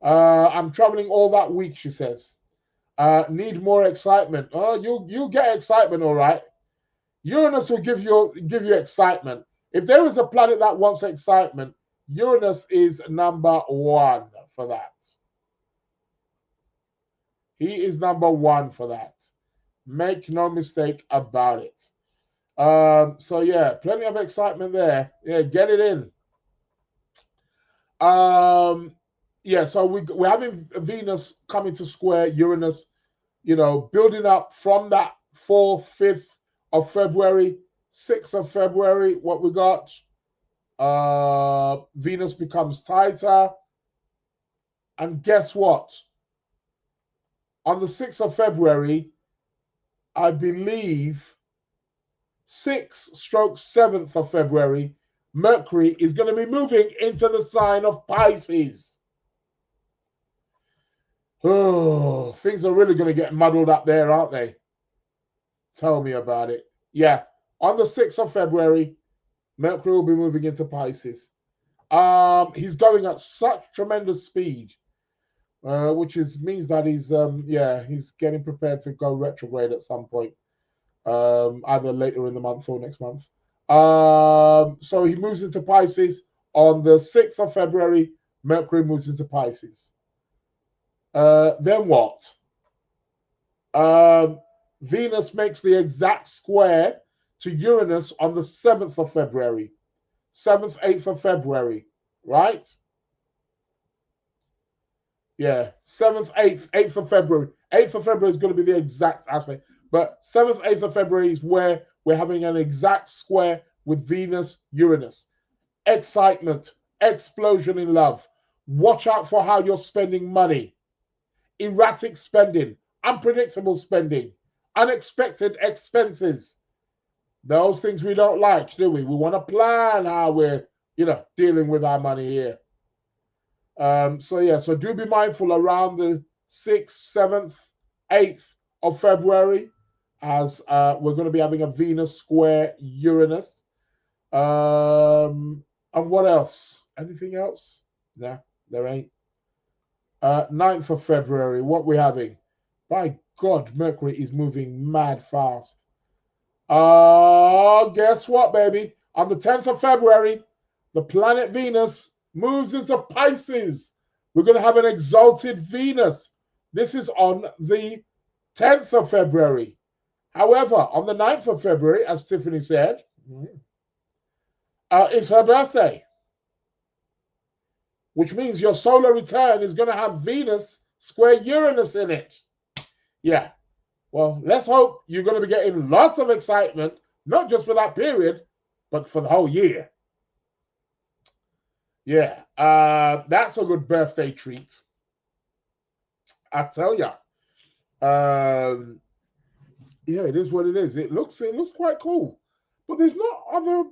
I'm traveling all that week, she says. Need more excitement. Oh, you'll get excitement, all right. Uranus will give you excitement. If there is a planet that wants excitement, Uranus is number 1 for that. He is number 1 for that. Make no mistake about it. So yeah, plenty of excitement there. Yeah, get it in. Yeah, so we're having Venus coming to square Uranus, you know, building up from that 4th, 5th of February, 6th of February, what we got? Venus becomes tighter. And guess what? On the 6th of February, I believe 6/7th of February, Mercury is going to be moving into the sign of Pisces. Oh, things are really going to get muddled up there, aren't they? Tell me about it. Yeah, on the 6th of February, Mercury will be moving into Pisces. He's going at such tremendous speed, which means that he's getting prepared to go retrograde at some point, either later in the month or next month. So he moves into Pisces on the 6th of February. Mercury moves into Pisces. Then what? Venus makes the exact square to Uranus on the 7th of February. 7th, 8th of February, right? Yeah, 7th, 8th of February. 8th of February is going to be the exact aspect. But 7th, 8th of February is where we're having an exact square with Venus, Uranus. Excitement, explosion in love. Watch out for how you're spending money. Erratic spending, unpredictable spending, unexpected expenses. Those things we don't like, do we? We want to plan how we're, dealing with our money here. So do be mindful around the 6th, 7th, 8th of February, as we're going to be having a Venus square Uranus. And what else? Anything else? Nah, there ain't. 9th of February, what we having? By God, Mercury is moving mad fast. Guess what, baby? On the 10th of February, the planet Venus moves into Pisces. We're going to have an exalted Venus. This is on the 10th of February. However, on the 9th of February, as Tiffany said, it's her birthday, which means your solar return is going to have Venus square Uranus in it. Yeah. Well, let's hope you're going to be getting lots of excitement, not just for that period, but for the whole year. Yeah, that's a good birthday treat. I tell ya. Yeah, it is what it is. It looks quite cool, but there's not other.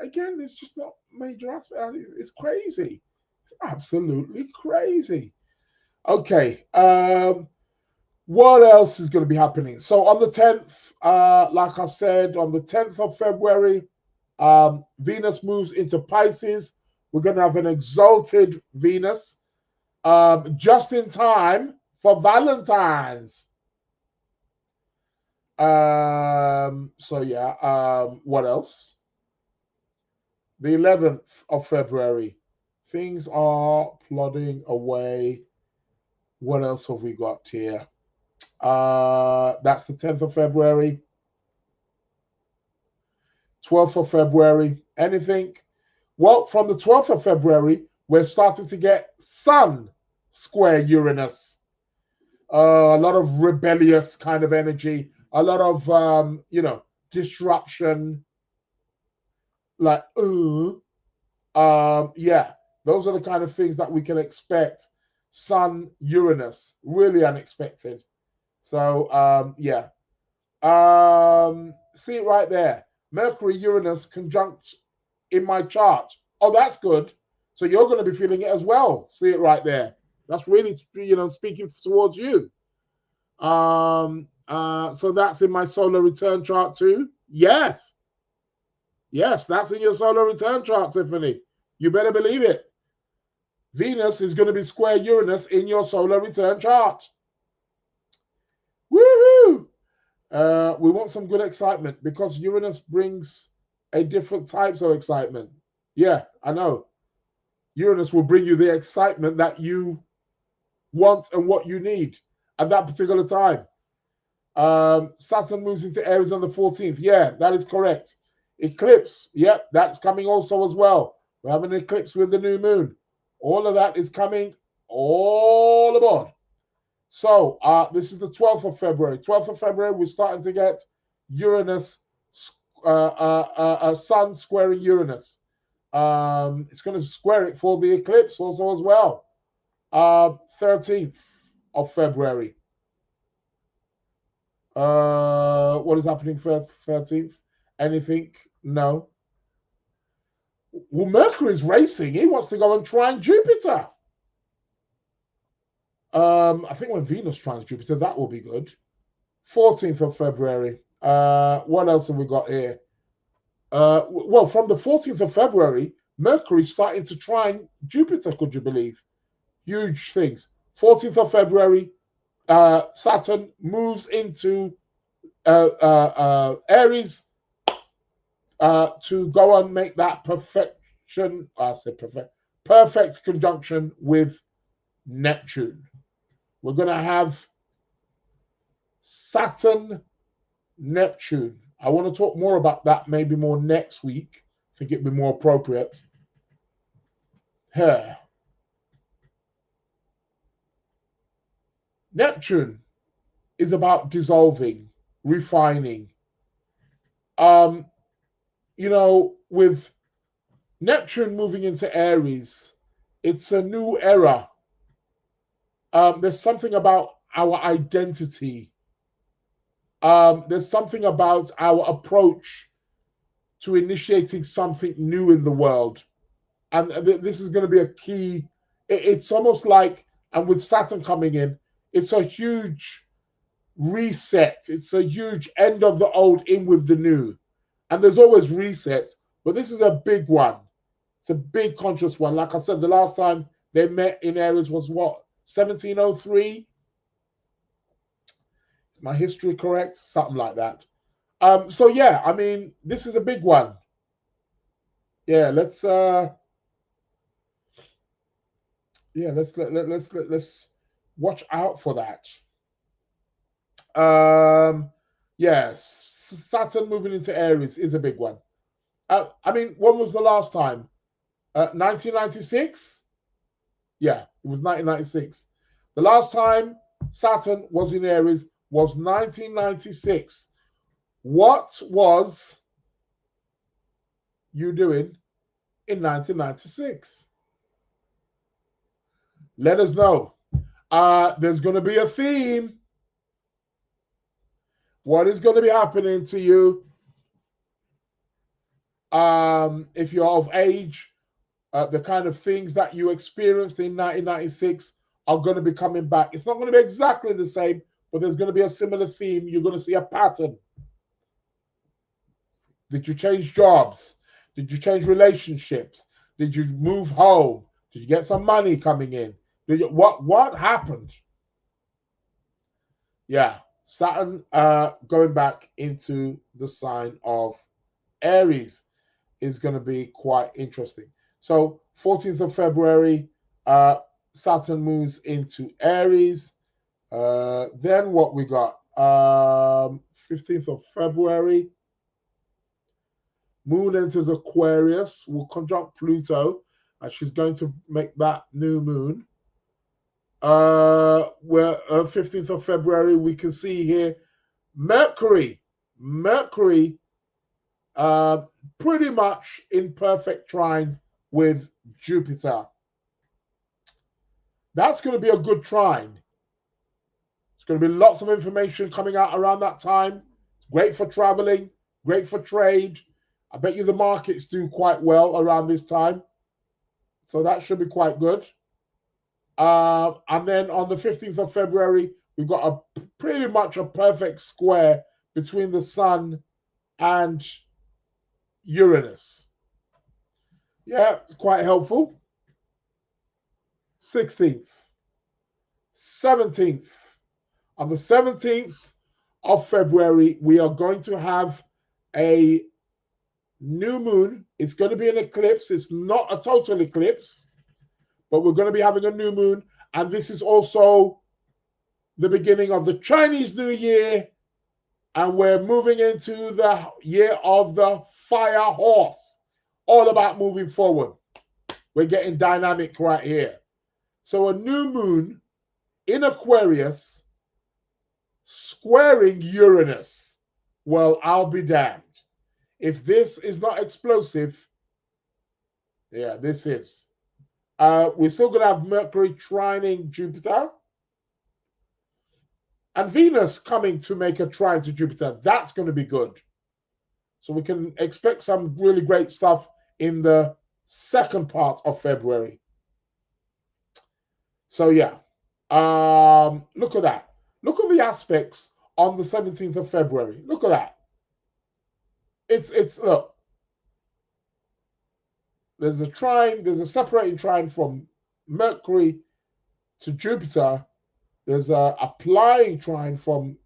Again, it's just not major aspect. It's crazy, absolutely crazy. Okay. What else is going to be happening? So on the 10th, like I said, on the 10th of February, Venus moves into Pisces. We're going to have an exalted Venus just in time for Valentine's. What else? The 11th of February. Things are plodding away. What else have we got here? That's the 10th of February. 12th of February. Anything? Well, from the 12th of February, we're starting to get Sun square Uranus. A lot of rebellious kind of energy. A lot of, disruption. Like, those are the kind of things that we can expect. Sun, Uranus, really unexpected. So, see it right there. Mercury, Uranus conjunct in my chart. Oh, that's good. So you're going to be feeling it as well. See it right there. That's really, speaking towards you. So that's in my solar return chart too. Yes, that's in your solar return chart, Tiffany. You better believe it. Venus is going to be square Uranus in your solar return chart. Woohoo! We want some good excitement because Uranus brings a different types of excitement. Yeah, I know. Uranus will bring you the excitement that you want and what you need at that particular time. Saturn moves into Aries on the 14th. Yeah, that is correct. Eclipse. Yep, that's coming also as well. We're having an eclipse with the new moon. All of that is coming all aboard. So this is the 12th of February. 12th of February, we're starting to get Uranus, Sun squaring Uranus. It's going to square it for the eclipse also as well. 13th of February. What is happening 13th? Anything? No. Well, Mercury's racing. He wants to go and trine Jupiter. I think when Venus trines Jupiter, that will be good. 14th of February. What else have we got here? Well, from the 14th of February, Mercury's starting to trine Jupiter, could you believe? Huge things. 14th of February, Saturn moves into Aries to go and make that perfect conjunction with Neptune. We're going to have Saturn, Neptune. I want to talk more about that maybe more next week. I think it'd be more appropriate. Here. Neptune is about dissolving, refining. You know, with Neptune moving into Aries, it's a new era. There's something about our identity. There's something about our approach to initiating something new in the world. And this is going to be a key. It's almost like, and with Saturn coming in, it's a huge reset. It's a huge end of the old, in with the new. And there's always resets, but this is a big one. It's a big conscious one. Like I said, the last time they met in Aries was what? 1703? Is my history correct? Something like that. So yeah, I mean, this is a big one. Yeah, let's watch out for that. Yes, Saturn moving into Aries is a big one. I mean, when was the last time? 1996? Yeah, it was 1996. The last time Saturn was in Aries was 1996. What was you doing in 1996? Let us know. There's going to be a theme. What is going to be happening to you? If you're of age, the kind of things that you experienced in 1996 are going to be coming back. It's not going to be exactly the same, but there's going to be a similar theme. You're going to see a pattern. Did you change jobs? Did you change relationships? Did you move home? Did you get some money coming in? What happened? Yeah, Saturn going back into the sign of Aries is going to be quite interesting. So 14th of February, Saturn moves into Aries. Then what we got? 15th of February, Moon enters Aquarius, will conjunct Pluto, and she's going to make that new moon. Where 15th of February, we can see here Mercury pretty much in perfect trine with Jupiter. That's going to be a good trine. It's going to be lots of information coming out around that time. It's great for traveling, great for trade. I bet you the markets do quite well around this time. So that should be quite good. And then on the 15th of February, we've got pretty much a perfect square between the Sun and Uranus. Yeah, it's quite helpful. 16th, 17th. On the 17th of February, we are going to have a new moon. It's going to be an eclipse. It's not a total eclipse, but we're going to be having a new moon. And this is also the beginning of the Chinese New Year. And we're moving into the year of the fire horse. All about moving forward. We're getting dynamic right here. So a new moon in Aquarius, squaring Uranus. Well, I'll be damned. If this is not explosive, yeah, this is. We're still going to have Mercury trining Jupiter. And Venus coming to make a trine to Jupiter. That's going to be good. So we can expect some really great stuff in the second part of February. So yeah, look at that. Look at the aspects on the 17th of February. Look at that. It's look. There's a trine. There's a separating trine from Mercury to Jupiter. There's a applying trine from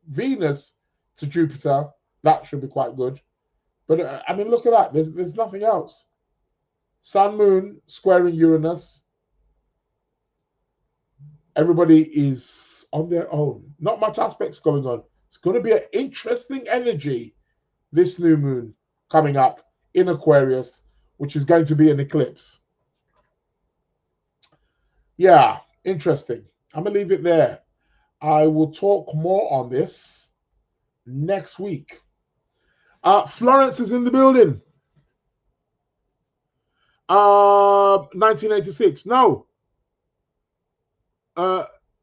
Venus to Jupiter. That should be quite good. But I mean, look at that. There's nothing else. Sun, Moon squaring Uranus. Everybody is on their own. Not much aspects going on. It's going to be an interesting energy, this new moon coming up in Aquarius, which is going to be an eclipse. Yeah, interesting. I'm going to leave it there. I will talk more on this next week. Florence is in the building. 1986. No.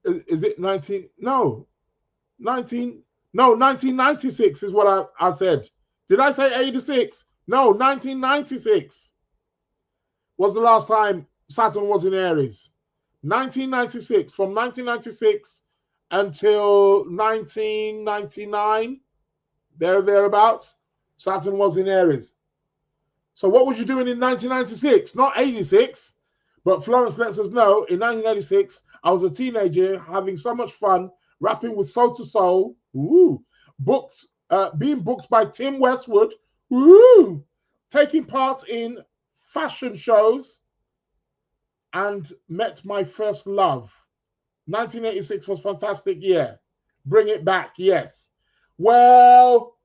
Is it 19? No. 1996 is what I said. Did I say 86? No, 1996 was the last time Saturn was in Aries. 1996. From 1996 until 1999, thereabouts, Saturn was in Aries. So what was you doing in 1996? Not 86. But Florence lets us know in 1986, I was a teenager having so much fun, rapping with Soul to Soul, books, being booked by Tim Westwood, taking part in fashion shows, and met my first love. 1986 was a fantastic year. Bring it back, yes. Well,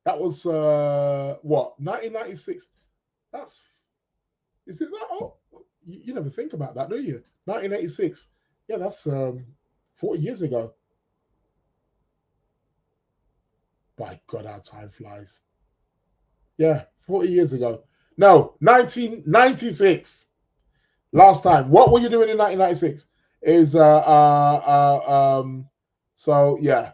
that was, what, 1996? Is it that old? You never think about that, do you? 1986. Yeah, that's 40 years ago. By God, how time flies. Yeah, 40 years ago. No, 1996. Last time. What were you doing in 1996? Is so yeah.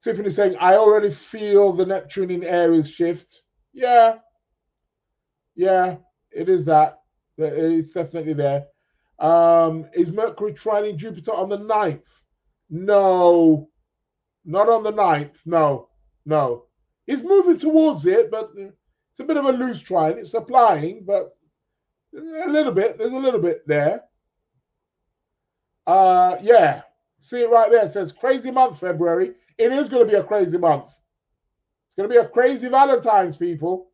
Tiffany saying, I already feel the Neptune in Aries shift. Yeah. Yeah, it is that. It's definitely there. Is Mercury trining Jupiter on the 9th? No, not on the 9th. No. It's moving towards it, but it's a bit of a loose trine. It's applying, but there's a little bit there. Yeah, see it right there. It says crazy month, February. It is going to be a crazy month. It's going to be a crazy Valentine's, people.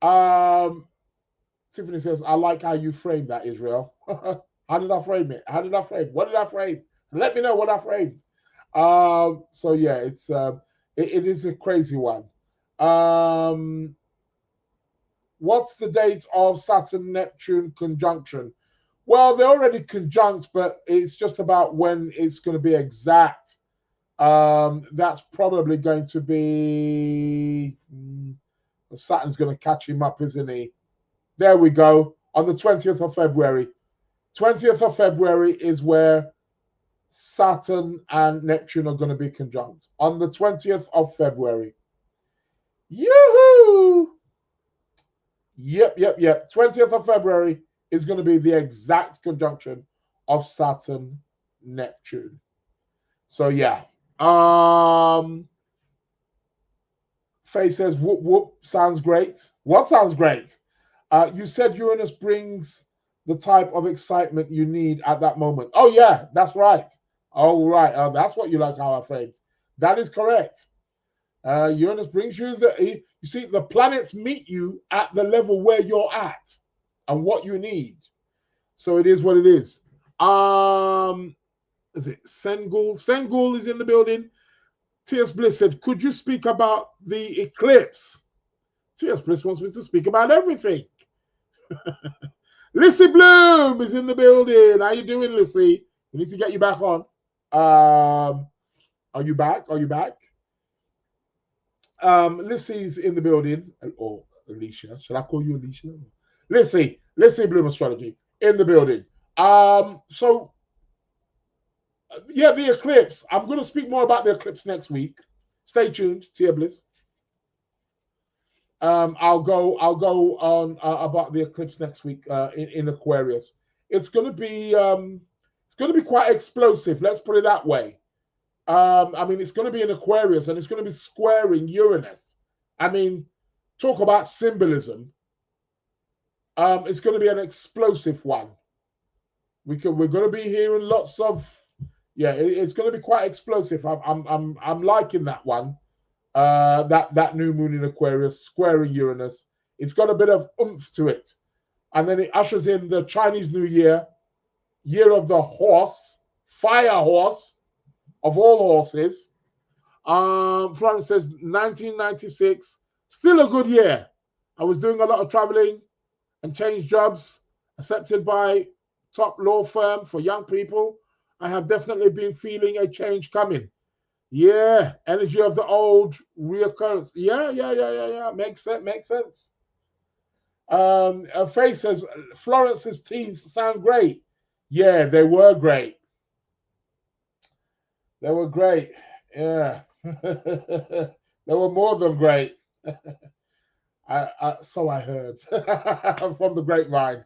Tiffany says, I like how you framed that, Israel. How did I frame it? What did I frame? Let me know what I framed. So yeah, it's it is a crazy one. What's the date of Saturn-Neptune conjunction? Well, they're already conjunct, but it's just about when it's going to be exact. That's probably going to be Saturn's going to catch him up, isn't he? There we go. On the 20th of February. 20th of February is where Saturn and Neptune are going to be conjunct. On the 20th of February. Yoo-hoo! Yep. 20th of February is going to be the exact conjunction of Saturn, Neptune. So yeah. Faye says, whoop, whoop, sounds great. What sounds great? You said Uranus brings the type of excitement you need at that moment. Oh, yeah, that's right. Oh, right. That's what you like how I framed. That is correct. Uranus brings you you see, the planets meet you at the level where you're at and what you need. So it is what it is. Is it Sengul? Sengul is in the building. T.S. Bliss said, could you speak about the eclipse? T.S. Bliss wants me to speak about everything. Lissy Bloom is in the building. How you doing, Lissy? We need to get you back on. Are you back? Are you back? Lissy's in the building. Or Alicia. Shall I call you Alicia? Lissy Bloom Astrology in the building. So yeah, the eclipse. I'm going to speak more about the eclipse next week. Stay tuned, Tia Bliss. I'll go on about the eclipse next week in Aquarius. It's going to be quite explosive. Let's put it that way. I mean, it's going to be in Aquarius and it's going to be squaring Uranus. I mean, talk about symbolism. It's going to be an explosive one. We're going to be hearing lots of, yeah, it's going to be quite explosive. I'm liking that one. That new moon in Aquarius squaring Uranus. It's got a bit of oomph to it, and then it ushers in the Chinese New Year, year of the horse, fire horse, of all horses. Florence says 1996, still a good year. I was doing a lot of traveling and changed jobs, accepted by top law firm for young people. I have definitely been feeling a change coming. Yeah, energy of the old reoccurrence. Yeah. Makes sense. Faye says Florence's teens sound great. Yeah, they were great. They were great. Yeah. They were more than great. So I heard from the grapevine.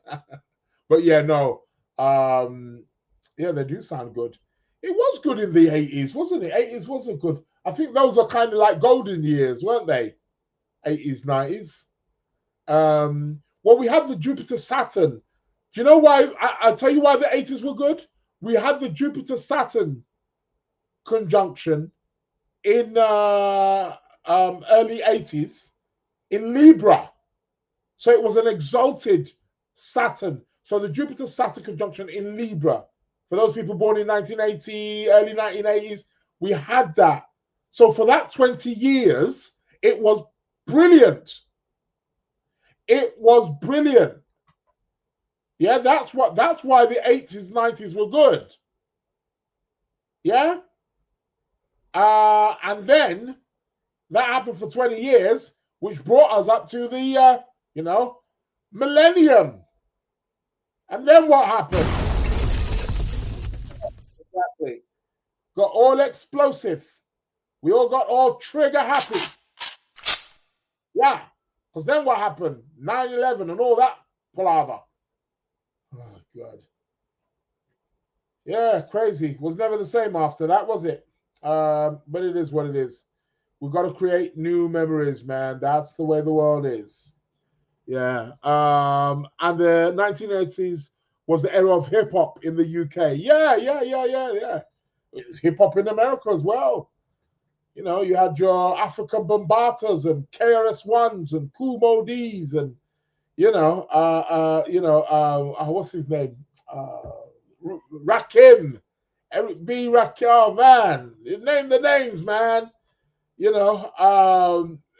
But yeah, no. Yeah, they do sound good. It was good in the 80s, wasn't it? 80s wasn't good. I think those are kind of like golden years, weren't they? 80s, 90s. Well, we had the Jupiter-Saturn. Do you know why? I'll tell you why the 80s were good. We had the Jupiter-Saturn conjunction in early 80s in Libra. So it was an exalted Saturn. So the Jupiter-Saturn conjunction in Libra. For those people born in 1980, early 1980s, we had that. So for that 20 years, it was brilliant. It was brilliant. Yeah, that's why the 80s, 90s were good. Yeah? And then that happened for 20 years, which brought us up to the, millennium. And then what happened? Exactly. Got all explosive. We all got all trigger happy. Yeah. Because then what happened? 9/11 and all that palaver. Oh, God. Yeah, crazy. Was never the same after that, was it? But it is what it is. We've got to create new memories, man. That's the way the world is. Yeah. And the 1980s was the era of hip hop in the UK. Yeah. It's hip hop in America as well. You know, you had your African Bombatas and KRS-Ones and Kool Moe Dees and what's his name? Rakim, Eric B. Rakim. Oh man, name the names, man.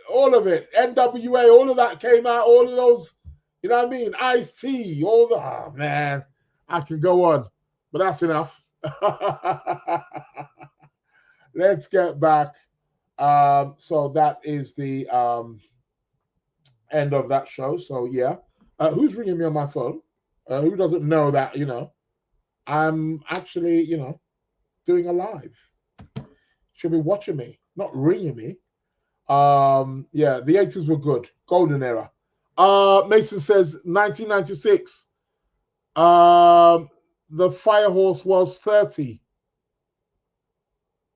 All of it. NWA, all of that came out. All of those, you know what I mean? Ice-T, all the. Oh man, I can go on, but that's enough. Let's get back. So that is the end of that show. So yeah, who's ringing me on my phone? Who doesn't know that? I'm actually doing a live. Should be watching me, not ringing me. Yeah, the 80s were good, golden era. Mason says 1996. The fire horse was 30.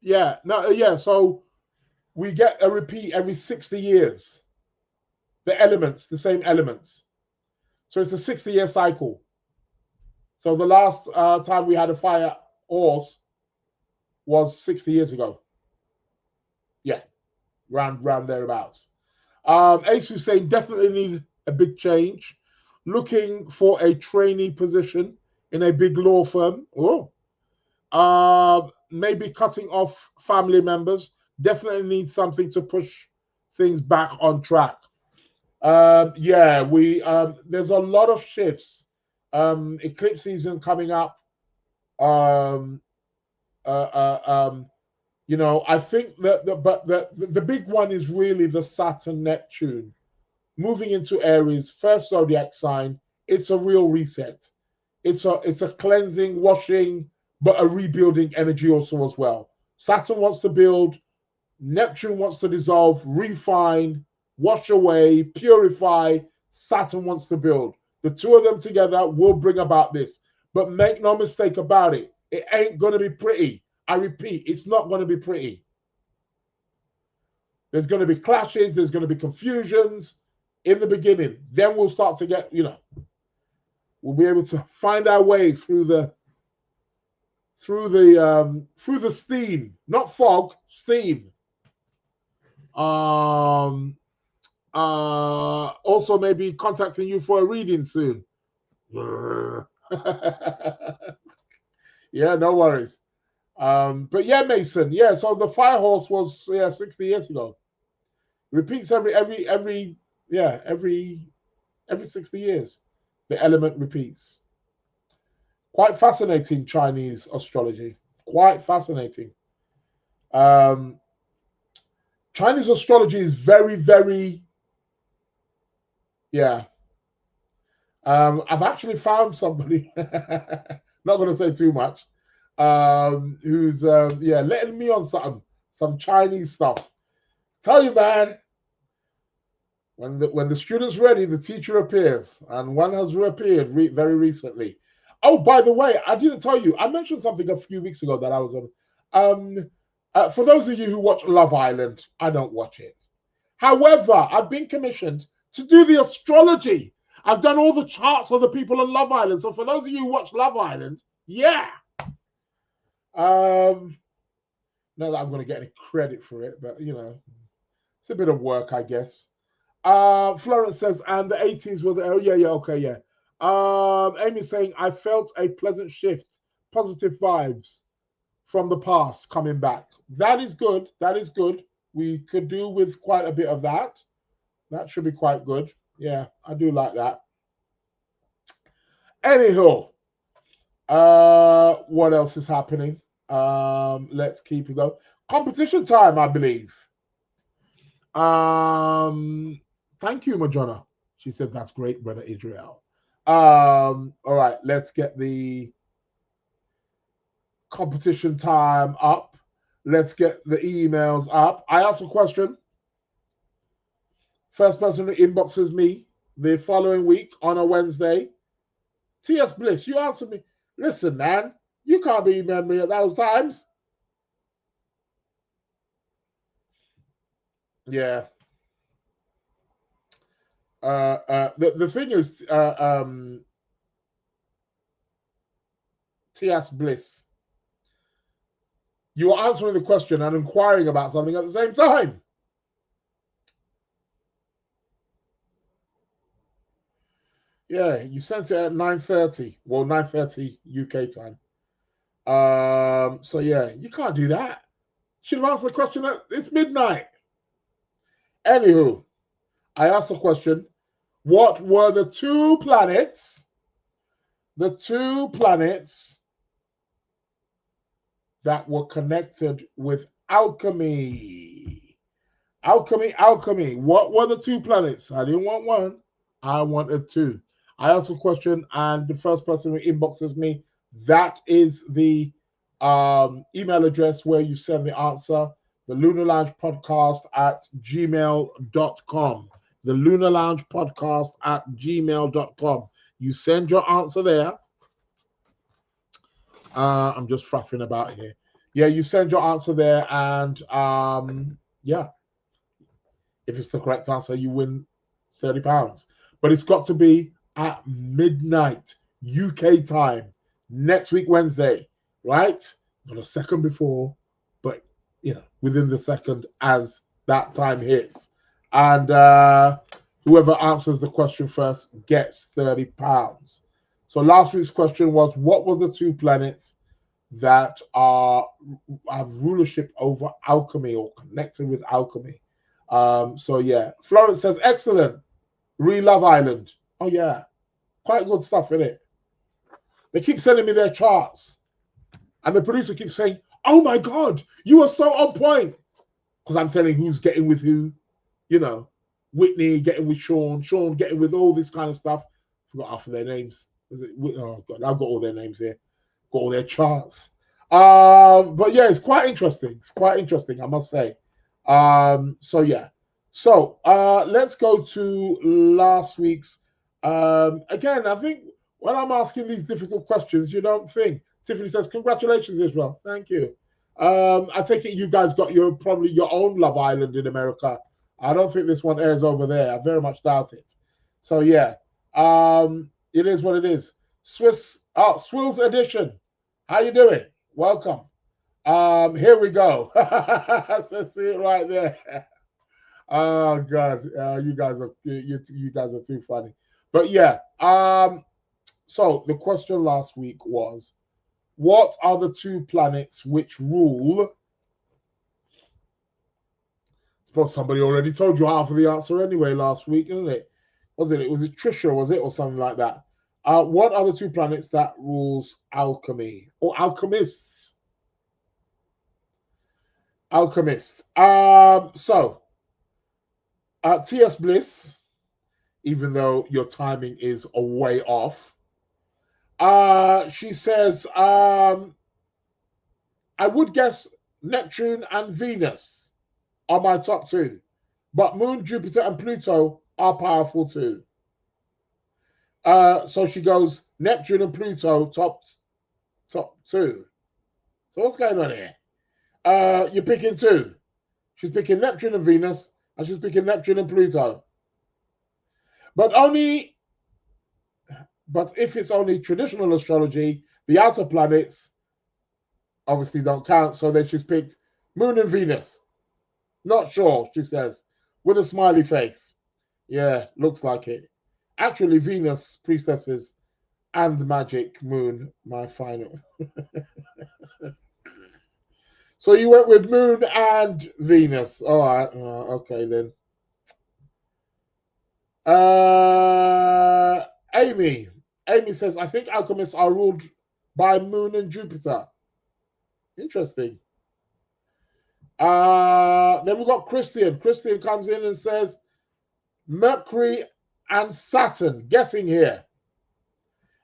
Yeah, no, yeah. So we get a repeat every 60 years. The elements, the same elements. So it's a 60-year cycle. So the last time we had a fire horse was 60 years ago. Yeah, round thereabouts. Ace is saying definitely need a big change. Looking for a trainee position in a big law firm. Maybe cutting off family members. Definitely need something to push things back on track. Yeah, we there's a lot of shifts. Eclipse season coming up. Um, you know, I think that the big one is really the Saturn Neptune moving into Aries, first zodiac sign. It's a real reset. It's a cleansing, washing, but a rebuilding energy also as well. Saturn wants to build, Neptune wants to dissolve, refine, wash away, purify. Saturn wants to build. The two of them together will bring about this. But make no mistake about it, it ain't going to be pretty. I repeat, it's not going to be pretty. There's going to be clashes, there's going to be confusions in the beginning. Then we'll start to get, we'll be able to find our way through the steam, not fog, steam. Also maybe contacting you for a reading soon. Yeah, no worries. But yeah, Mason. Yeah, so the fire horse was 60 years ago. Repeats every 60 years. The element repeats. Quite fascinating Chinese astrology. Quite fascinating. Chinese astrology is very, very, I've actually found somebody, not going to say too much, who's, letting me on some Chinese stuff. Tell you, man, when the student's ready, the teacher appears, and one has reappeared very recently. Oh, by the way, I didn't tell you, I mentioned something a few weeks ago that I was on. For those of you who watch Love Island, I don't watch it. However, I've been commissioned to do the astrology. I've done all the charts of the people on Love Island. So for those of you who watch Love Island, yeah. Not that I'm going to get any credit for it, but, it's a bit of work, I guess. Florence says, and the 80s were the, okay. Amy's saying, I felt a pleasant shift, positive vibes from the past coming back. That is good. That is good. We could do with quite a bit of that. That should be quite good. Yeah, I do like that. Anyhow, what else is happening? Let's keep it going. Competition time, I believe. Thank you, Majona. She said that's great, brother Israel. All right, let's get the competition time up. Let's get the emails up. I asked a question. First person who inboxes me the following week on a Wednesday. T.S. Bliss, you answer me. Listen, man, you can't be emailing me at those times. Yeah. The thing is, T.S. Bliss, you are answering the question and inquiring about something at the same time. Yeah, you sent it at 9:30. Well, 9:30 UK time. So yeah, you can't do that. Should have answered the question at it's midnight. Anywho, I asked the question, what were the two planets that were connected with alchemy? Alchemy. What were the two planets? I didn't want one. I wanted two. I asked a question, and the first person who inboxes me, that is the email address where you send the answer. The Lunar Lounge Podcast at gmail.com. The Lunar Lounge Podcast at gmail.com. You send your answer there. I'm just fluffing about here. Yeah, you send your answer there, and yeah. If it's the correct answer, you win £30. But it's got to be at midnight UK time next week, Wednesday, right? Not a second before, but within the second as that time hits. And whoever answers the question first gets £30. So last week's question was, what were the two planets that have rulership over alchemy or connected with alchemy? So yeah, Florence says, excellent. Love Island. Oh yeah, quite good stuff in it. They keep sending me their charts, and the producer keeps saying, "Oh my God, you are so on point," because I'm telling who's getting with who. You know, Whitney getting with Sean, Sean getting with all this kind of stuff. Forgot half of their names. Oh God, I've got all their names here. Got all their charts. But yeah, it's quite interesting. It's quite interesting, I must say. So yeah. So let's go to last week's. Again, I think when I'm asking these difficult questions, you don't think. Tiffany says, "Congratulations, Israel. Thank you." I take it you guys got probably your own Love Island in America. I don't think this one airs over there. I very much doubt it. So yeah, it is what it is. Swills edition. How you doing? Welcome. Here we go. So see it right there. Oh God, you guys are too funny. But yeah. So the question last week was, what are the two planets which rule? I suppose somebody already told you half of the answer anyway last week, isn't it? Was it Trisha, was it, or something like that? What are the two planets that rules alchemy or alchemists? Alchemist. So T.S. Bliss, even though your timing is a way off, she says, I would guess Neptune and Venus are my top two, but Moon, Jupiter, and Pluto are powerful too. So she goes Neptune and Pluto top two. So what's going on here? You're picking two. She's picking Neptune and Venus, and she's picking Neptune and Pluto. But if it's only traditional astrology, the outer planets obviously don't count. So then she's picked Moon and Venus. Not sure, she says, with a smiley face. Yeah, looks like it. Actually, Venus, priestesses, and magic, Moon, my final. So you went with Moon and Venus. All right. Okay, then. Amy. Amy says, I think alchemists are ruled by Moon and Jupiter. Interesting. Then we've got Christian. Christian comes in and says, Mercury and Saturn. Guessing here.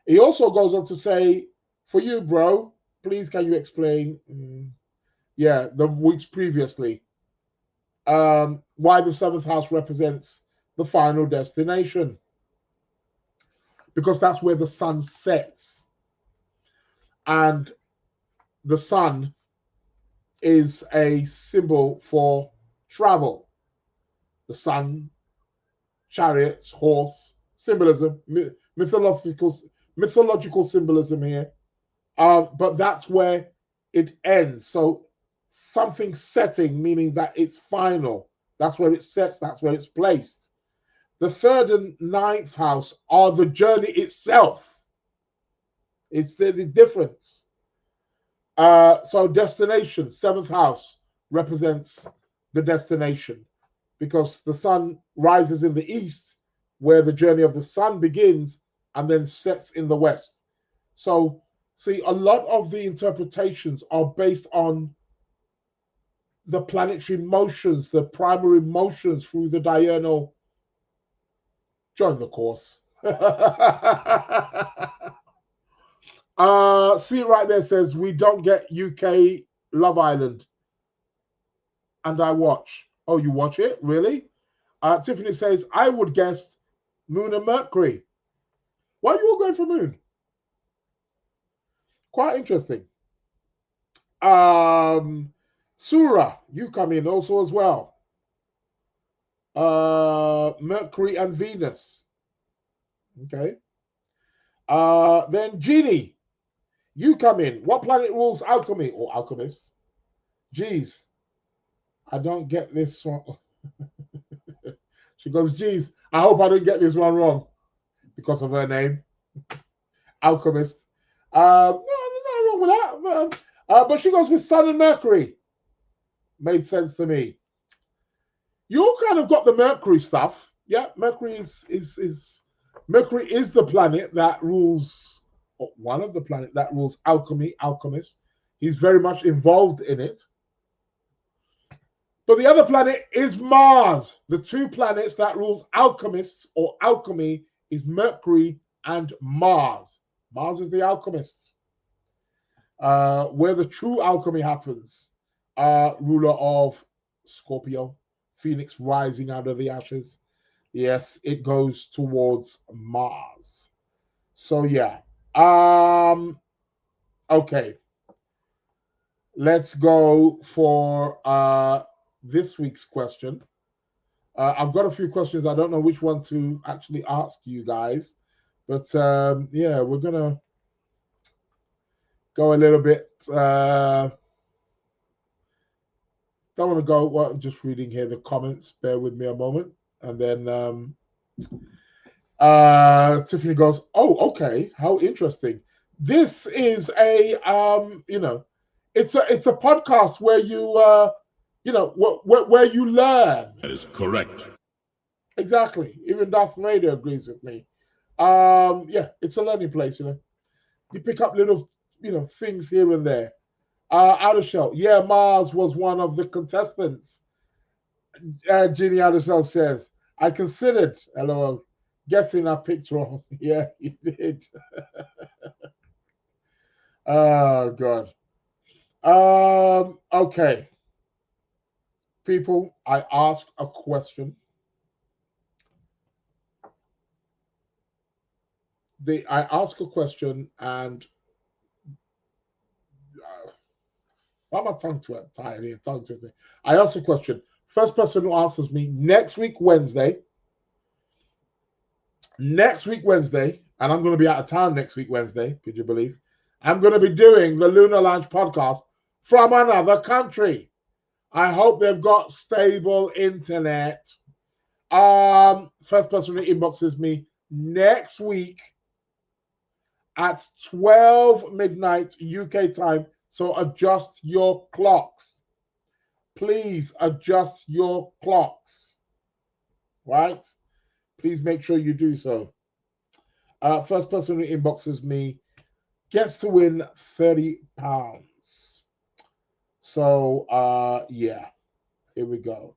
He also goes on to say, for you, bro, please can you explain, the weeks previously, why the seventh house represents the final destination? Because that's where the sun sets. And the sun is a symbol for travel. The sun, chariots, horse, symbolism, mythological symbolism here. But that's where it ends. So something setting, meaning that it's final. That's where it sets, that's where it's placed. The third and ninth house are the journey itself. It's the difference. So destination, seventh house represents the destination because the sun rises in the east where the journey of the sun begins and then sets in the west. So see, a lot of the interpretations are based on the planetary motions, the primary motions through the diurnal. Join the course. See right there says we don't get UK Love Island. And I watch. Oh, you watch it? Really? Tiffany says, I would guess Moon and Mercury. Why are you all going for Moon? Quite interesting. Surah, you come in also as well. Mercury and Venus. Okay. Then Jeannie, you come in. What planet rules alchemy or alchemists? Geez, I don't get this one. She goes, geez, I hope I don't get this one wrong because of her name. Alchemist. No, there's nothing wrong with that. But she goes with Sun and Mercury. Made sense to me. You all kind of got the Mercury stuff. Yeah, Mercury is Mercury is the planet that rules, or one of the planet that rules alchemy, alchemists. He's very much involved in it. But the other planet is Mars. The two planets that rules alchemists or alchemy is Mercury and Mars. Mars is the alchemist. Where the true alchemy happens, ruler of Scorpio, Phoenix rising out of the ashes. Yes, it goes towards Mars. So yeah. Okay. Let's go for this week's question. I've got a few questions. I don't know which one to actually ask you guys, but yeah, we're gonna go a little bit. Don't want to go. Well, I'm just reading here the comments. Bear with me a moment, and then Tiffany goes, "Oh, okay. How interesting. This is a it's a podcast where you where you learn." That is correct. Exactly. Even Darth Vader agrees with me. Yeah, it's a learning place. You pick up little things here and there. Outer Shell. Yeah, Mars was one of the contestants. Ginny Outer Shell says, "I considered, LOL, guessing I picked wrong." Yeah, you did. Oh God. Okay. People, I asked a question. I ask a question, and why am I tongue tired here? Tongue twisting. I ask a question. First person who answers me next week Wednesday, and I'm going to be out of town next week Wednesday. Could you believe? I'm going to be doing the Lunar Lounge podcast from another country. I hope they've got stable internet. First person who inboxes me next week at 12 midnight UK time. So adjust your clocks. Please adjust your clocks. Right? Please make sure you do so. First person who inboxes me gets to win £30. So yeah, here we go.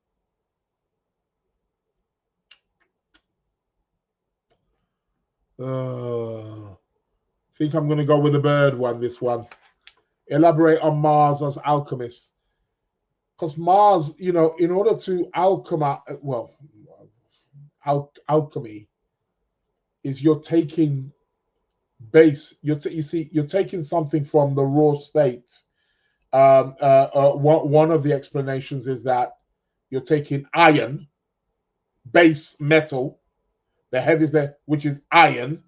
Think I'm going to go with the bird one, this one. Elaborate on Mars as alchemist. Because Mars, in order to alchemy is you're taking you're taking something from the raw state. One of the explanations is that you're taking iron, base metal, the heaviest there, which is iron,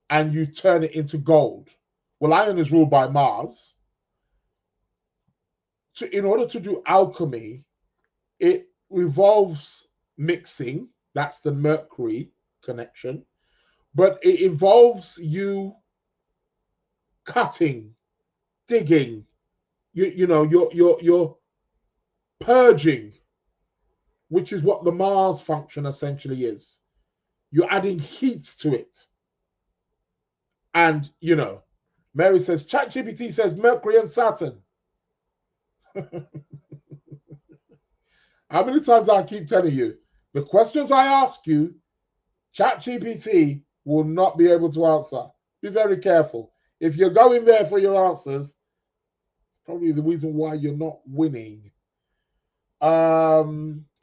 and you turn it into gold. Well, iron is ruled by Mars. In order to do alchemy, it involves mixing. That's the Mercury connection. But it involves you cutting, digging, you're purging, which is what the Mars function essentially is. You're adding heat to it. And, Mary says, ChatGPT says Mercury and Saturn. How many times I keep telling you, the questions I ask you, ChatGPT will not be able to answer. Be very careful. If you're going there for your answers, probably the reason why you're not winning. ChatGPT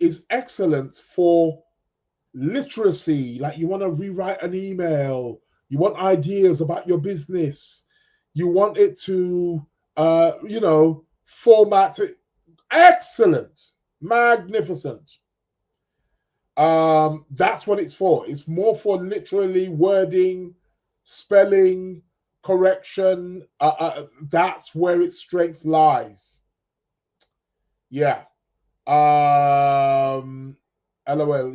is excellent for literacy. Like you want to rewrite an email, you want ideas about your business, you want it to, format it. Excellent, magnificent. That's what it's for. It's more for literally wording, spelling, correction. That's where its strength lies. Yeah. LOL,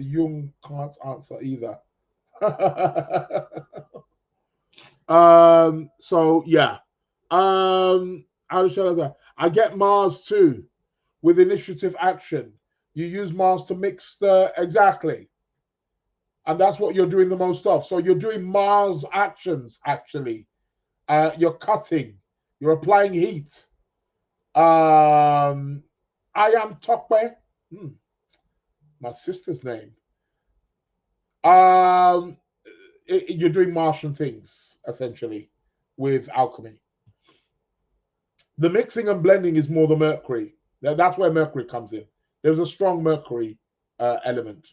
Jung can't answer either. So yeah. How shall I get Mars too with initiative action. You use Mars to mix the, exactly. And that's what you're doing the most of. So you're doing Mars actions, actually. You're cutting. You're applying heat. I am Tokwe. My sister's name. You're doing Martian things, essentially, with alchemy. The mixing and blending is more the Mercury. That's where Mercury comes in. There's a strong Mercury element.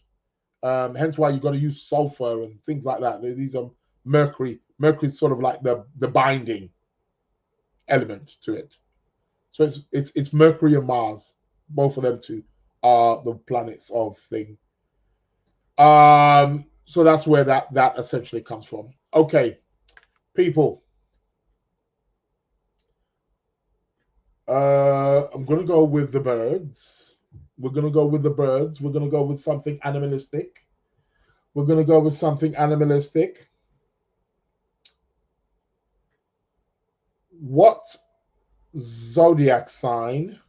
Hence why you've got to use sulfur and things like that. These are Mercury. Mercury is sort of like the binding element to it. So it's Mercury and Mars. Both of them two are the planets of thing. So that's where that essentially comes from. Okay, people. I'm gonna go with the birds. We're gonna go with the birds. We're gonna go with something animalistic. We're gonna go with something animalistic. What zodiac sign?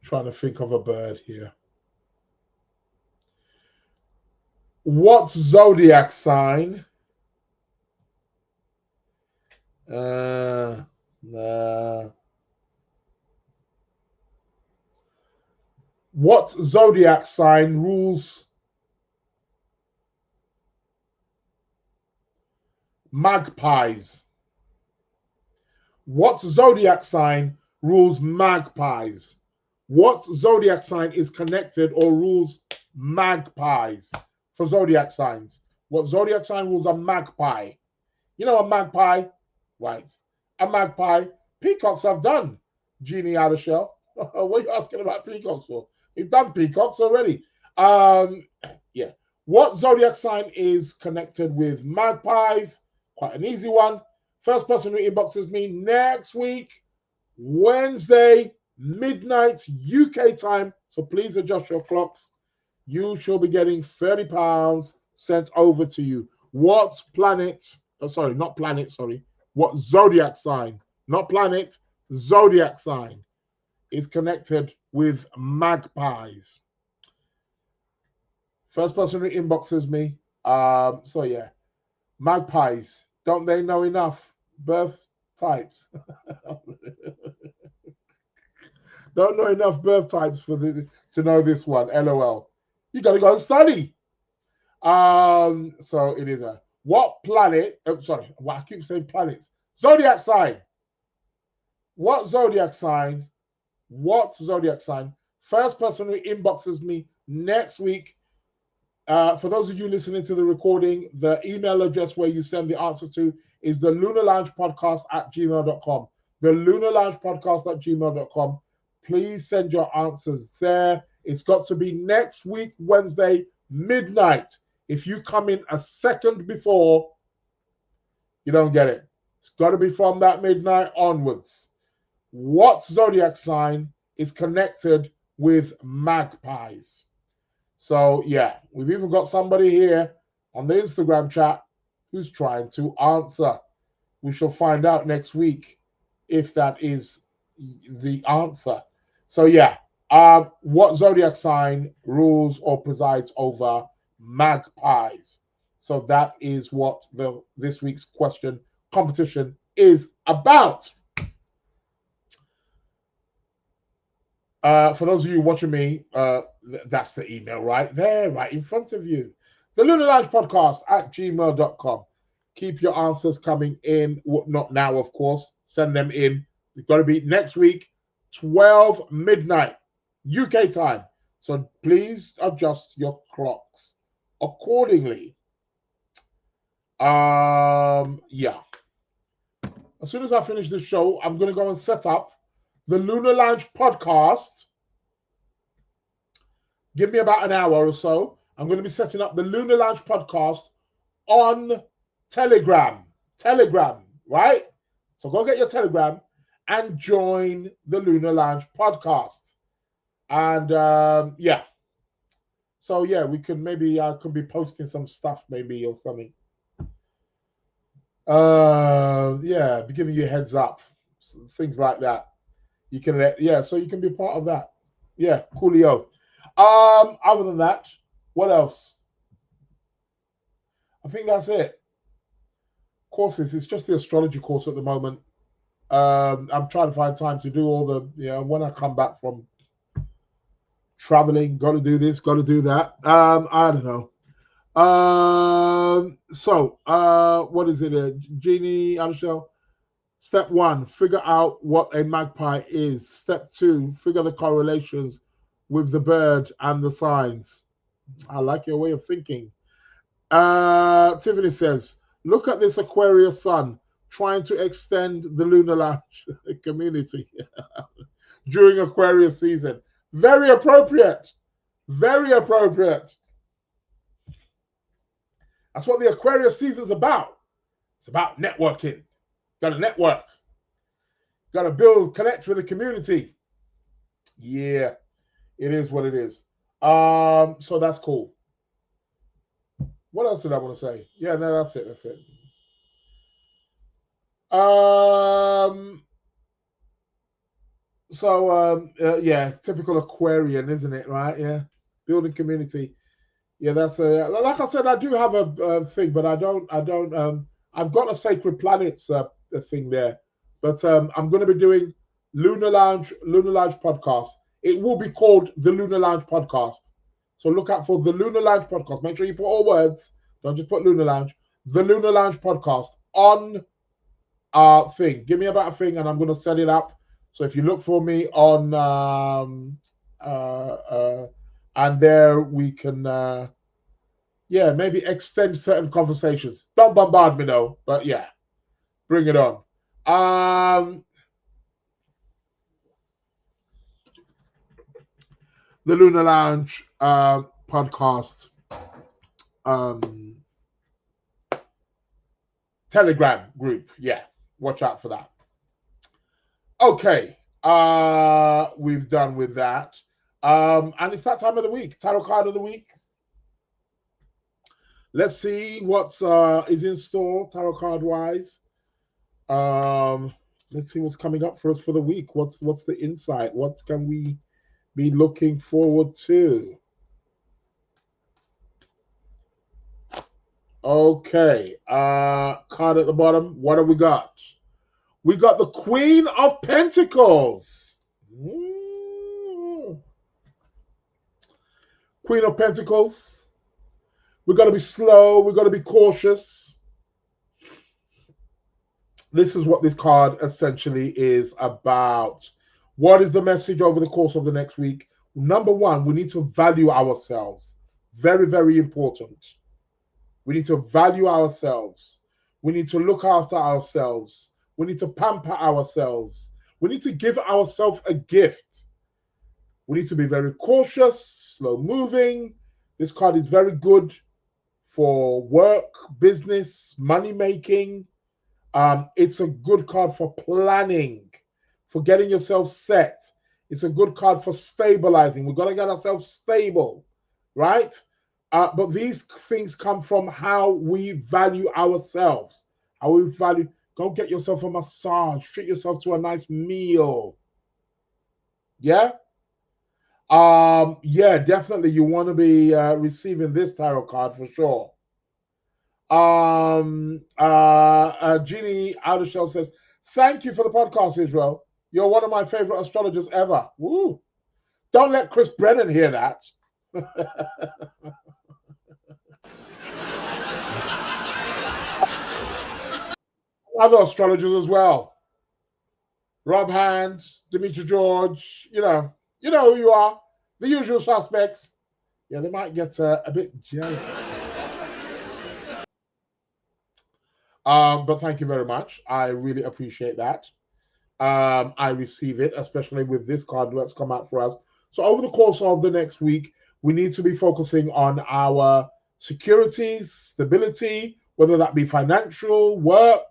Trying to think of a bird here. What zodiac sign? Nah. What zodiac sign rules magpies? What zodiac sign rules magpies? What zodiac sign is connected or rules magpies for zodiac signs? What zodiac sign rules a magpie? You know a magpie? Right. A magpie. Peacocks have done Genie out of shell. What are you asking about peacocks for? You've done peacocks already. Yeah. What zodiac sign is connected with magpies? Quite an easy one. First person who inboxes me next week, Wednesday, midnight UK time. So please adjust your clocks. You shall be getting £30 sent over to you. What planet? Oh, sorry, not planet. Sorry. What zodiac sign? Not planet. Zodiac sign is connected with magpies. First person who inboxes me. So yeah, magpies. Don't they know enough birth types? Don't know enough birth types to know this one. LOL. You got to go and study. So it is a what planet? Sorry, I keep saying planets. Zodiac sign. What zodiac sign? What zodiac sign? First person who inboxes me next week. For those of you listening to the recording, the email address where you send the answer to is the Lunar Lounge Podcast at gmail.com. The Lunar Lounge Podcast at gmail.com. Please send your answers there. It's got to be next week, Wednesday, midnight. If you come in a second before, you don't get it. It's got to be from that midnight onwards. What zodiac sign is connected with magpies? So, yeah, we've even got somebody here on the Instagram chat who's trying to answer. We shall find out next week if that is the answer. So, yeah, what zodiac sign rules or presides over magpies? So that is what this week's question competition is about. For those of you watching me, that's the email right there, right in front of you. The Lunar Lounge Podcast at gmail.com. Keep your answers coming in. Not now, of course. Send them in. It's got to be next week, 12 midnight UK time. So please adjust your clocks accordingly. Yeah. As soon as I finish this show, I'm going to go and set up the Lunar Lounge Podcast. Give me about an hour or so. I'm going to be setting up the Lunar Lounge Podcast on Telegram. Telegram, right? So go get your Telegram and join the Lunar Lounge Podcast. And yeah. So yeah, we can maybe I could be posting some stuff maybe or something. Yeah, be giving you a heads up, things like that. You can so you can be part of that. Yeah, coolio. Other than that, what else? I think that's it. Courses, it's just the astrology course at the moment. I'm trying to find time to do all the, when I come back from traveling, got to do this, got to do that. I don't know. What is it? Jeannie, Michelle? Step 1, figure out what a magpie is. Step 2, figure the correlations with the bird and the signs. I like your way of thinking. Tiffany says, look at this Aquarius sun trying to extend the Lunar Lounge community during Aquarius season. Very appropriate. Very appropriate. That's what the Aquarius season is about. It's about networking. Got to network. Got to build, connect with the community. Yeah, it is what it is. So that's cool. What else did I want to say? Yeah, no, that's it. That's it. Yeah, typical Aquarian, isn't it? Right? Yeah, building community. Yeah, that's like I said, I do have a thing, but I don't. I've got a Sacred Planets thing there, but I'm going to be doing Lunar Lounge podcast. It will be called the Lunar Lounge Podcast. So look out for the Lunar Lounge Podcast. Make sure you put all words. Don't just put Lunar Lounge. The Lunar Lounge Podcast on thing. Give me about a thing, and I'm going to set it up. So if you look for me on and there we can maybe extend certain conversations. Don't bombard me though, but yeah, bring it on. The Lunar Lounge podcast Telegram group. Yeah, watch out for that. Okay, we've done with that. And it's that time of the week, tarot card of the week. Let's see what is in store tarot card wise. Let's see what's coming up for us for the week. What's the insight? What can we be looking forward to? Okay, card at the bottom. What have we got? We got the Queen of Pentacles. Queen of Pentacles. We've got to be slow. We've got to be cautious. This is what this card essentially is about. What is the message over the course of the next week? Number one, we need to value ourselves. Very, very important. We need to value ourselves. We need to look after ourselves. We need to pamper ourselves. We need to give ourselves a gift. We need to be very cautious, slow moving. This card is very good for work, business, money making. It's a good card for planning, for getting yourself set. It's a good card for stabilizing. We've got to get ourselves stable, right? But these things come from how we value ourselves, how we value. Go get yourself a massage, treat yourself to a nice meal. Yeah? Yeah, definitely you want to be receiving this tarot card for sure. Jeannie Outershell says, thank you for the podcast, Israel. You're one of my favorite astrologers ever. Woo. Don't let Chris Brennan hear that. Other astrologers as well. Rob Hand, Demetri George, you know who you are. The usual suspects. Yeah, they might get a bit jealous. But thank you very much. I really appreciate that. I receive it, especially with this card that's come out for us. So over the course of the next week, we need to be focusing on our securities, stability, whether that be financial, work,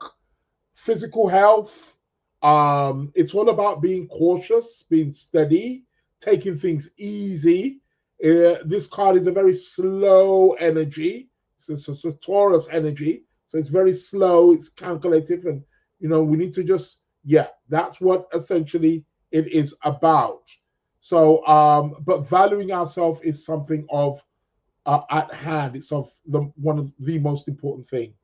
physical health. It's all about being cautious, being steady, taking things easy. This card is a very slow energy. It's a Taurus energy. So it's very slow, it's calculative, and we need to just, that's what essentially it is about. So, but valuing ourselves is something of at hand. It's of one of the most important thing.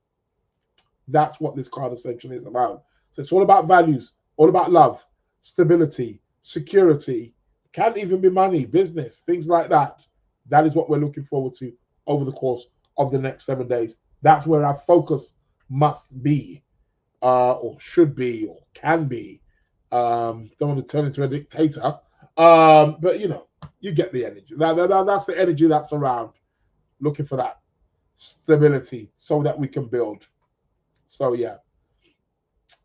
That's what this card essentially is about. So it's all about values, all about love, stability, security. Can even be money, business, things like that. That is what we're looking forward to over the course of the next 7 days. That's where our focus must be, or should be, or can be. Don't want to turn into a dictator, but you get the energy. That's the energy that's around. Looking for that stability so that we can build. So yeah.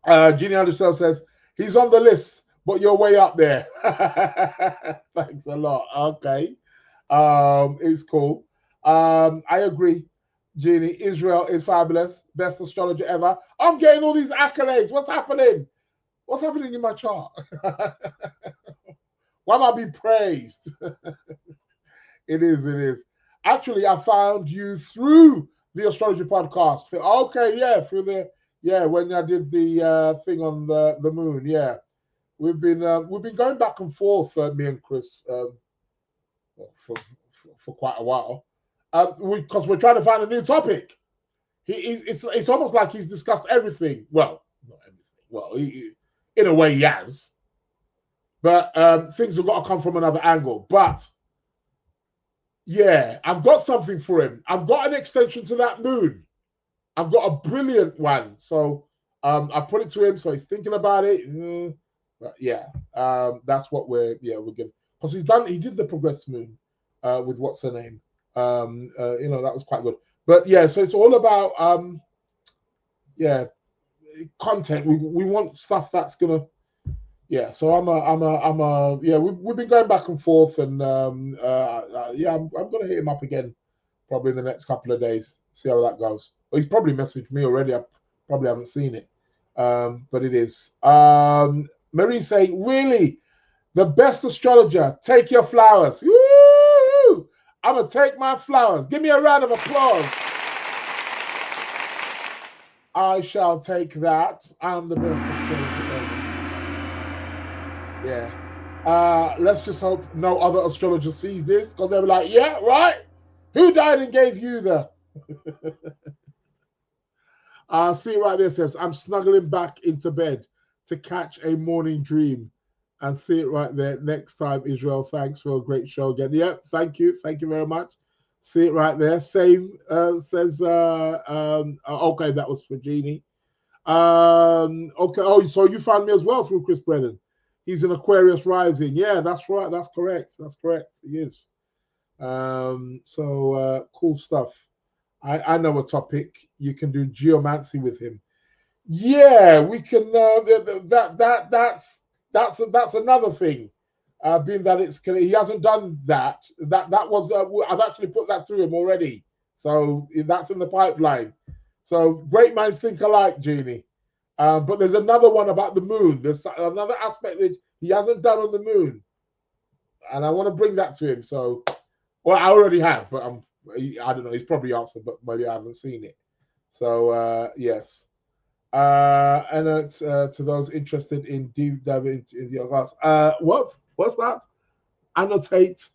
Jeannie Anderson says he's on the list, but you're way up there. Thanks a lot. Okay. It's cool. I agree, Jeannie. Israel is fabulous. Best astrologer ever. I'm getting all these accolades. What's happening? What's happening in my chart? Why am I being praised? It is. Actually, I found you through the Astrology Podcast. Okay, yeah, when I did the thing on the moon. Yeah, we've been going back and forth, me and Chris, for quite a while, because we're trying to find a new topic. It's almost like he's discussed everything. Well, not everything. Well, in a way, he has, but things have got to come from another angle. But yeah, I've got something for him. I've got an extension to that moon. I've got a brilliant one. So I put it to him, so he's thinking about it. But yeah, that's what we're going, because he did the progressed moon with what's her name. That was quite good. But yeah, so it's all about content. We want stuff that's gonna. Yeah, so we've been going back and forth, and I'm gonna hit him up again probably in the next couple of days, see how that goes. Well, he's probably messaged me already. I probably haven't seen it, but it is. Marie saying, really, the best astrologer, take your flowers. Woo! I'm gonna take my flowers. Give me a round of applause. I shall take that. I'm the best astrologer ever. Yeah. Let's just hope no other astrologer sees this, because they'll be like, yeah, right. Who died and gave you the? See right there, says, I'm snuggling back into bed to catch a morning dream. And see it right there. Next time, Israel, thanks for a great show again. Yep, thank you. Thank you very much. See it right there. Same says, okay, that was for Jeannie. Okay, oh, so you found me as well through Chris Brennan. He's an Aquarius rising. Yeah, that's right. That's correct. He is. Cool stuff. I know a topic. You can do geomancy with him. Yeah, we can. That's another thing. Being that he hasn't done that. That was I've actually put that to him already. So that's in the pipeline. So great minds think alike, Jeannie. But there's another one about the moon. There's another aspect that he hasn't done on the moon, and I want to bring that to him. So, well, I already have, but I don't know. He's probably answered, but maybe I haven't seen it. So yes. And to those interested in deep diving into the class, what's that? Annotate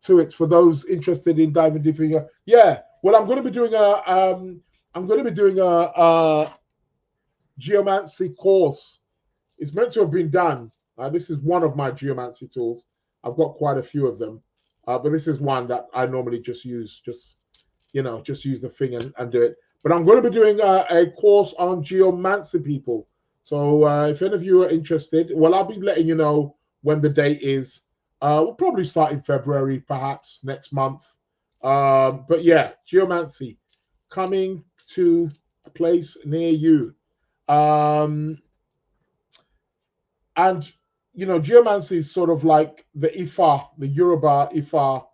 to it for those interested in diving deeper. Yeah. Well, I'm going to be doing a geomancy course. It's meant to have been done. This is one of my geomancy tools. I've got quite a few of them, but this is one that I normally just use. Just use the thing and do it. But I'm going to be doing a course on geomancy, people. So if any of you are interested, well, I'll be letting you know when the date is. We'll probably start in February, perhaps next month. But yeah, geomancy coming to a place near you. And geomancy is sort of like the Ifa, the Yoruba Ifa,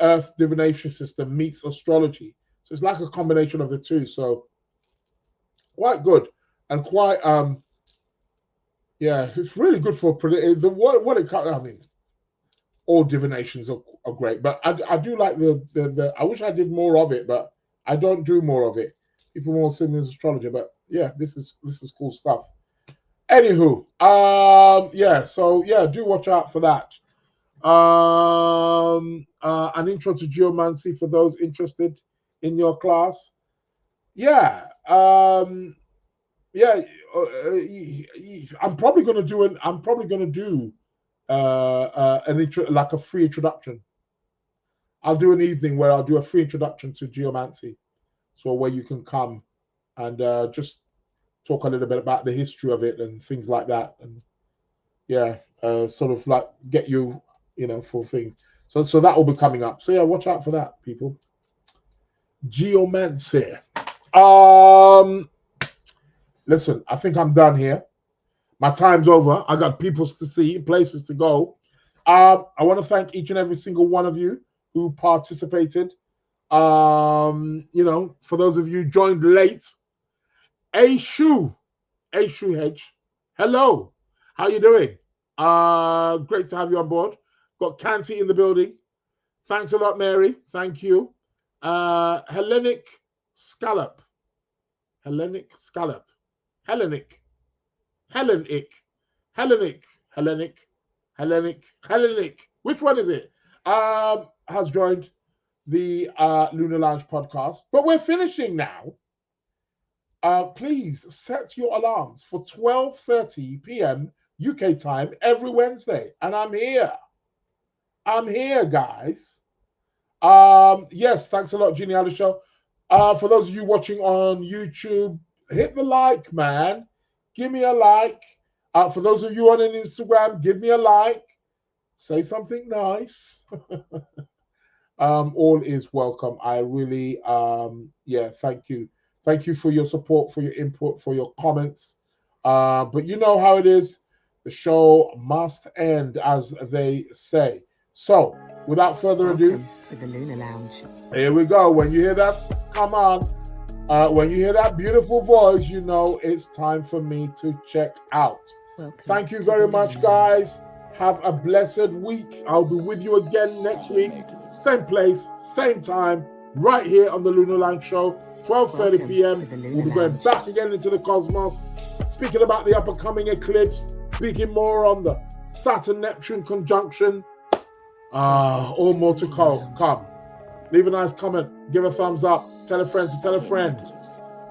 Earth divination system meets astrology. So it's like a combination of the two. So quite good and quite it's really good for all divinations are great, but I do like the I wish I did more of it, but I don't do more of it. People more send me as astrologer, but yeah, this is cool stuff. Anywho, yeah, so yeah, do watch out for that. An intro to geomancy for those interested in your class. Yeah, yeah. I'm probably gonna do an intro, like a free introduction. I'll do an evening where I'll do a free introduction to geomancy, so where you can come and just talk a little bit about the history of it and things like that, and yeah, sort of like get you, for things. So that will be coming up. So yeah, watch out for that, people. Geomancy. Listen, I think I'm done here. My time's over. I got people to see, places to go. I want to thank each and every single one of you who participated. For those of you joined late, A Shoe Hedge. Hello, how you doing? Great to have you on board. Got Canty in the building. Thanks a lot, Mary. Thank you. Hellenic Scallop. Hellenic. Which one is it? Has joined the Lunar Lounge podcast. But we're finishing now. Please set your alarms for 12:30 p.m. UK time every Wednesday. And I'm here. Guys. Yes, thanks a lot, Jeannie Alishow. For those of you watching on YouTube, hit the like, man. Give me a like. For those of you on an Instagram, give me a like. Say something nice. All is welcome. I really, thank you. Thank you for your support, for your input, for your comments. But you know how it is. The show must end, as they say. So, without further ado, Welcome to the Lunar Lounge. Here we go. When you hear that, come on. When you hear that beautiful voice, you know it's time for me to check out. Welcome. Thank you very much, guys. Have a blessed week. I'll be with you again next week. Same place, same time, right here on the Lunar Lounge Show, 12:30 p.m. We'll be going back again into the cosmos, speaking about the upcoming eclipse, speaking more on the Saturn-Neptune conjunction. All more to come. Leave a nice comment, give a thumbs up, tell a friend to tell a friend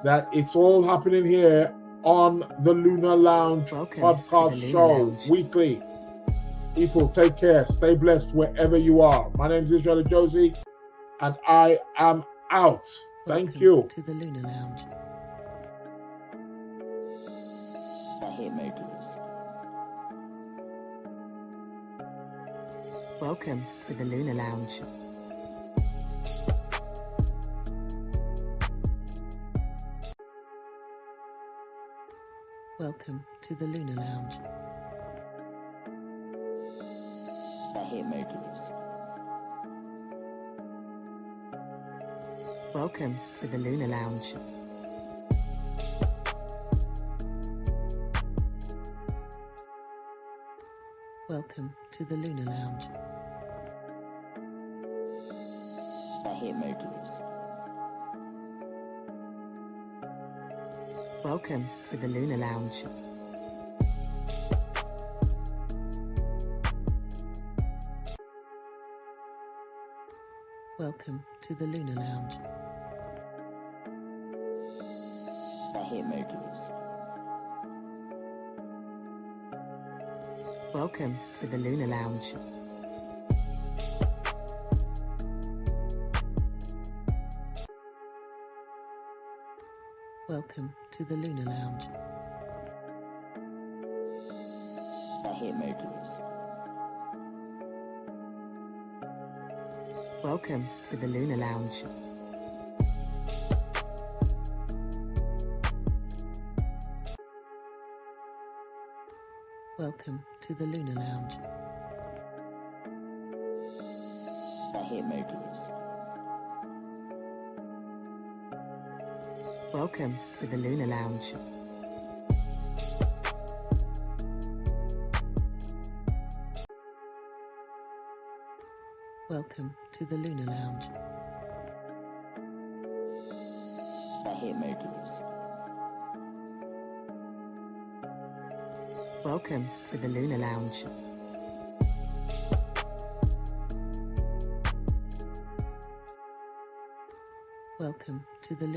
that it's all happening here on the Lunar Lounge podcast show weekly. People, take care, stay blessed wherever you are. My name is Israel Josie, and I am out. Thank you. To the Lunar Lounge. Welcome to the Lunar Lounge. Welcome to the Lunar Lounge. Welcome to the Lunar Lounge. Welcome to the Lunar Lounge. Welcome to the Lunar Lounge. Welcome to the Lunar Lounge. Welcome to the Lunar Lounge. Welcome to the Lunar Lounge. Welcome to the Lunar Lounge. Welcome to the Lunar Lounge. Welcome to the Lunar Lounge. Welcome to the Lunar Lounge. Welcome to the Lunar Lounge. Welcome to the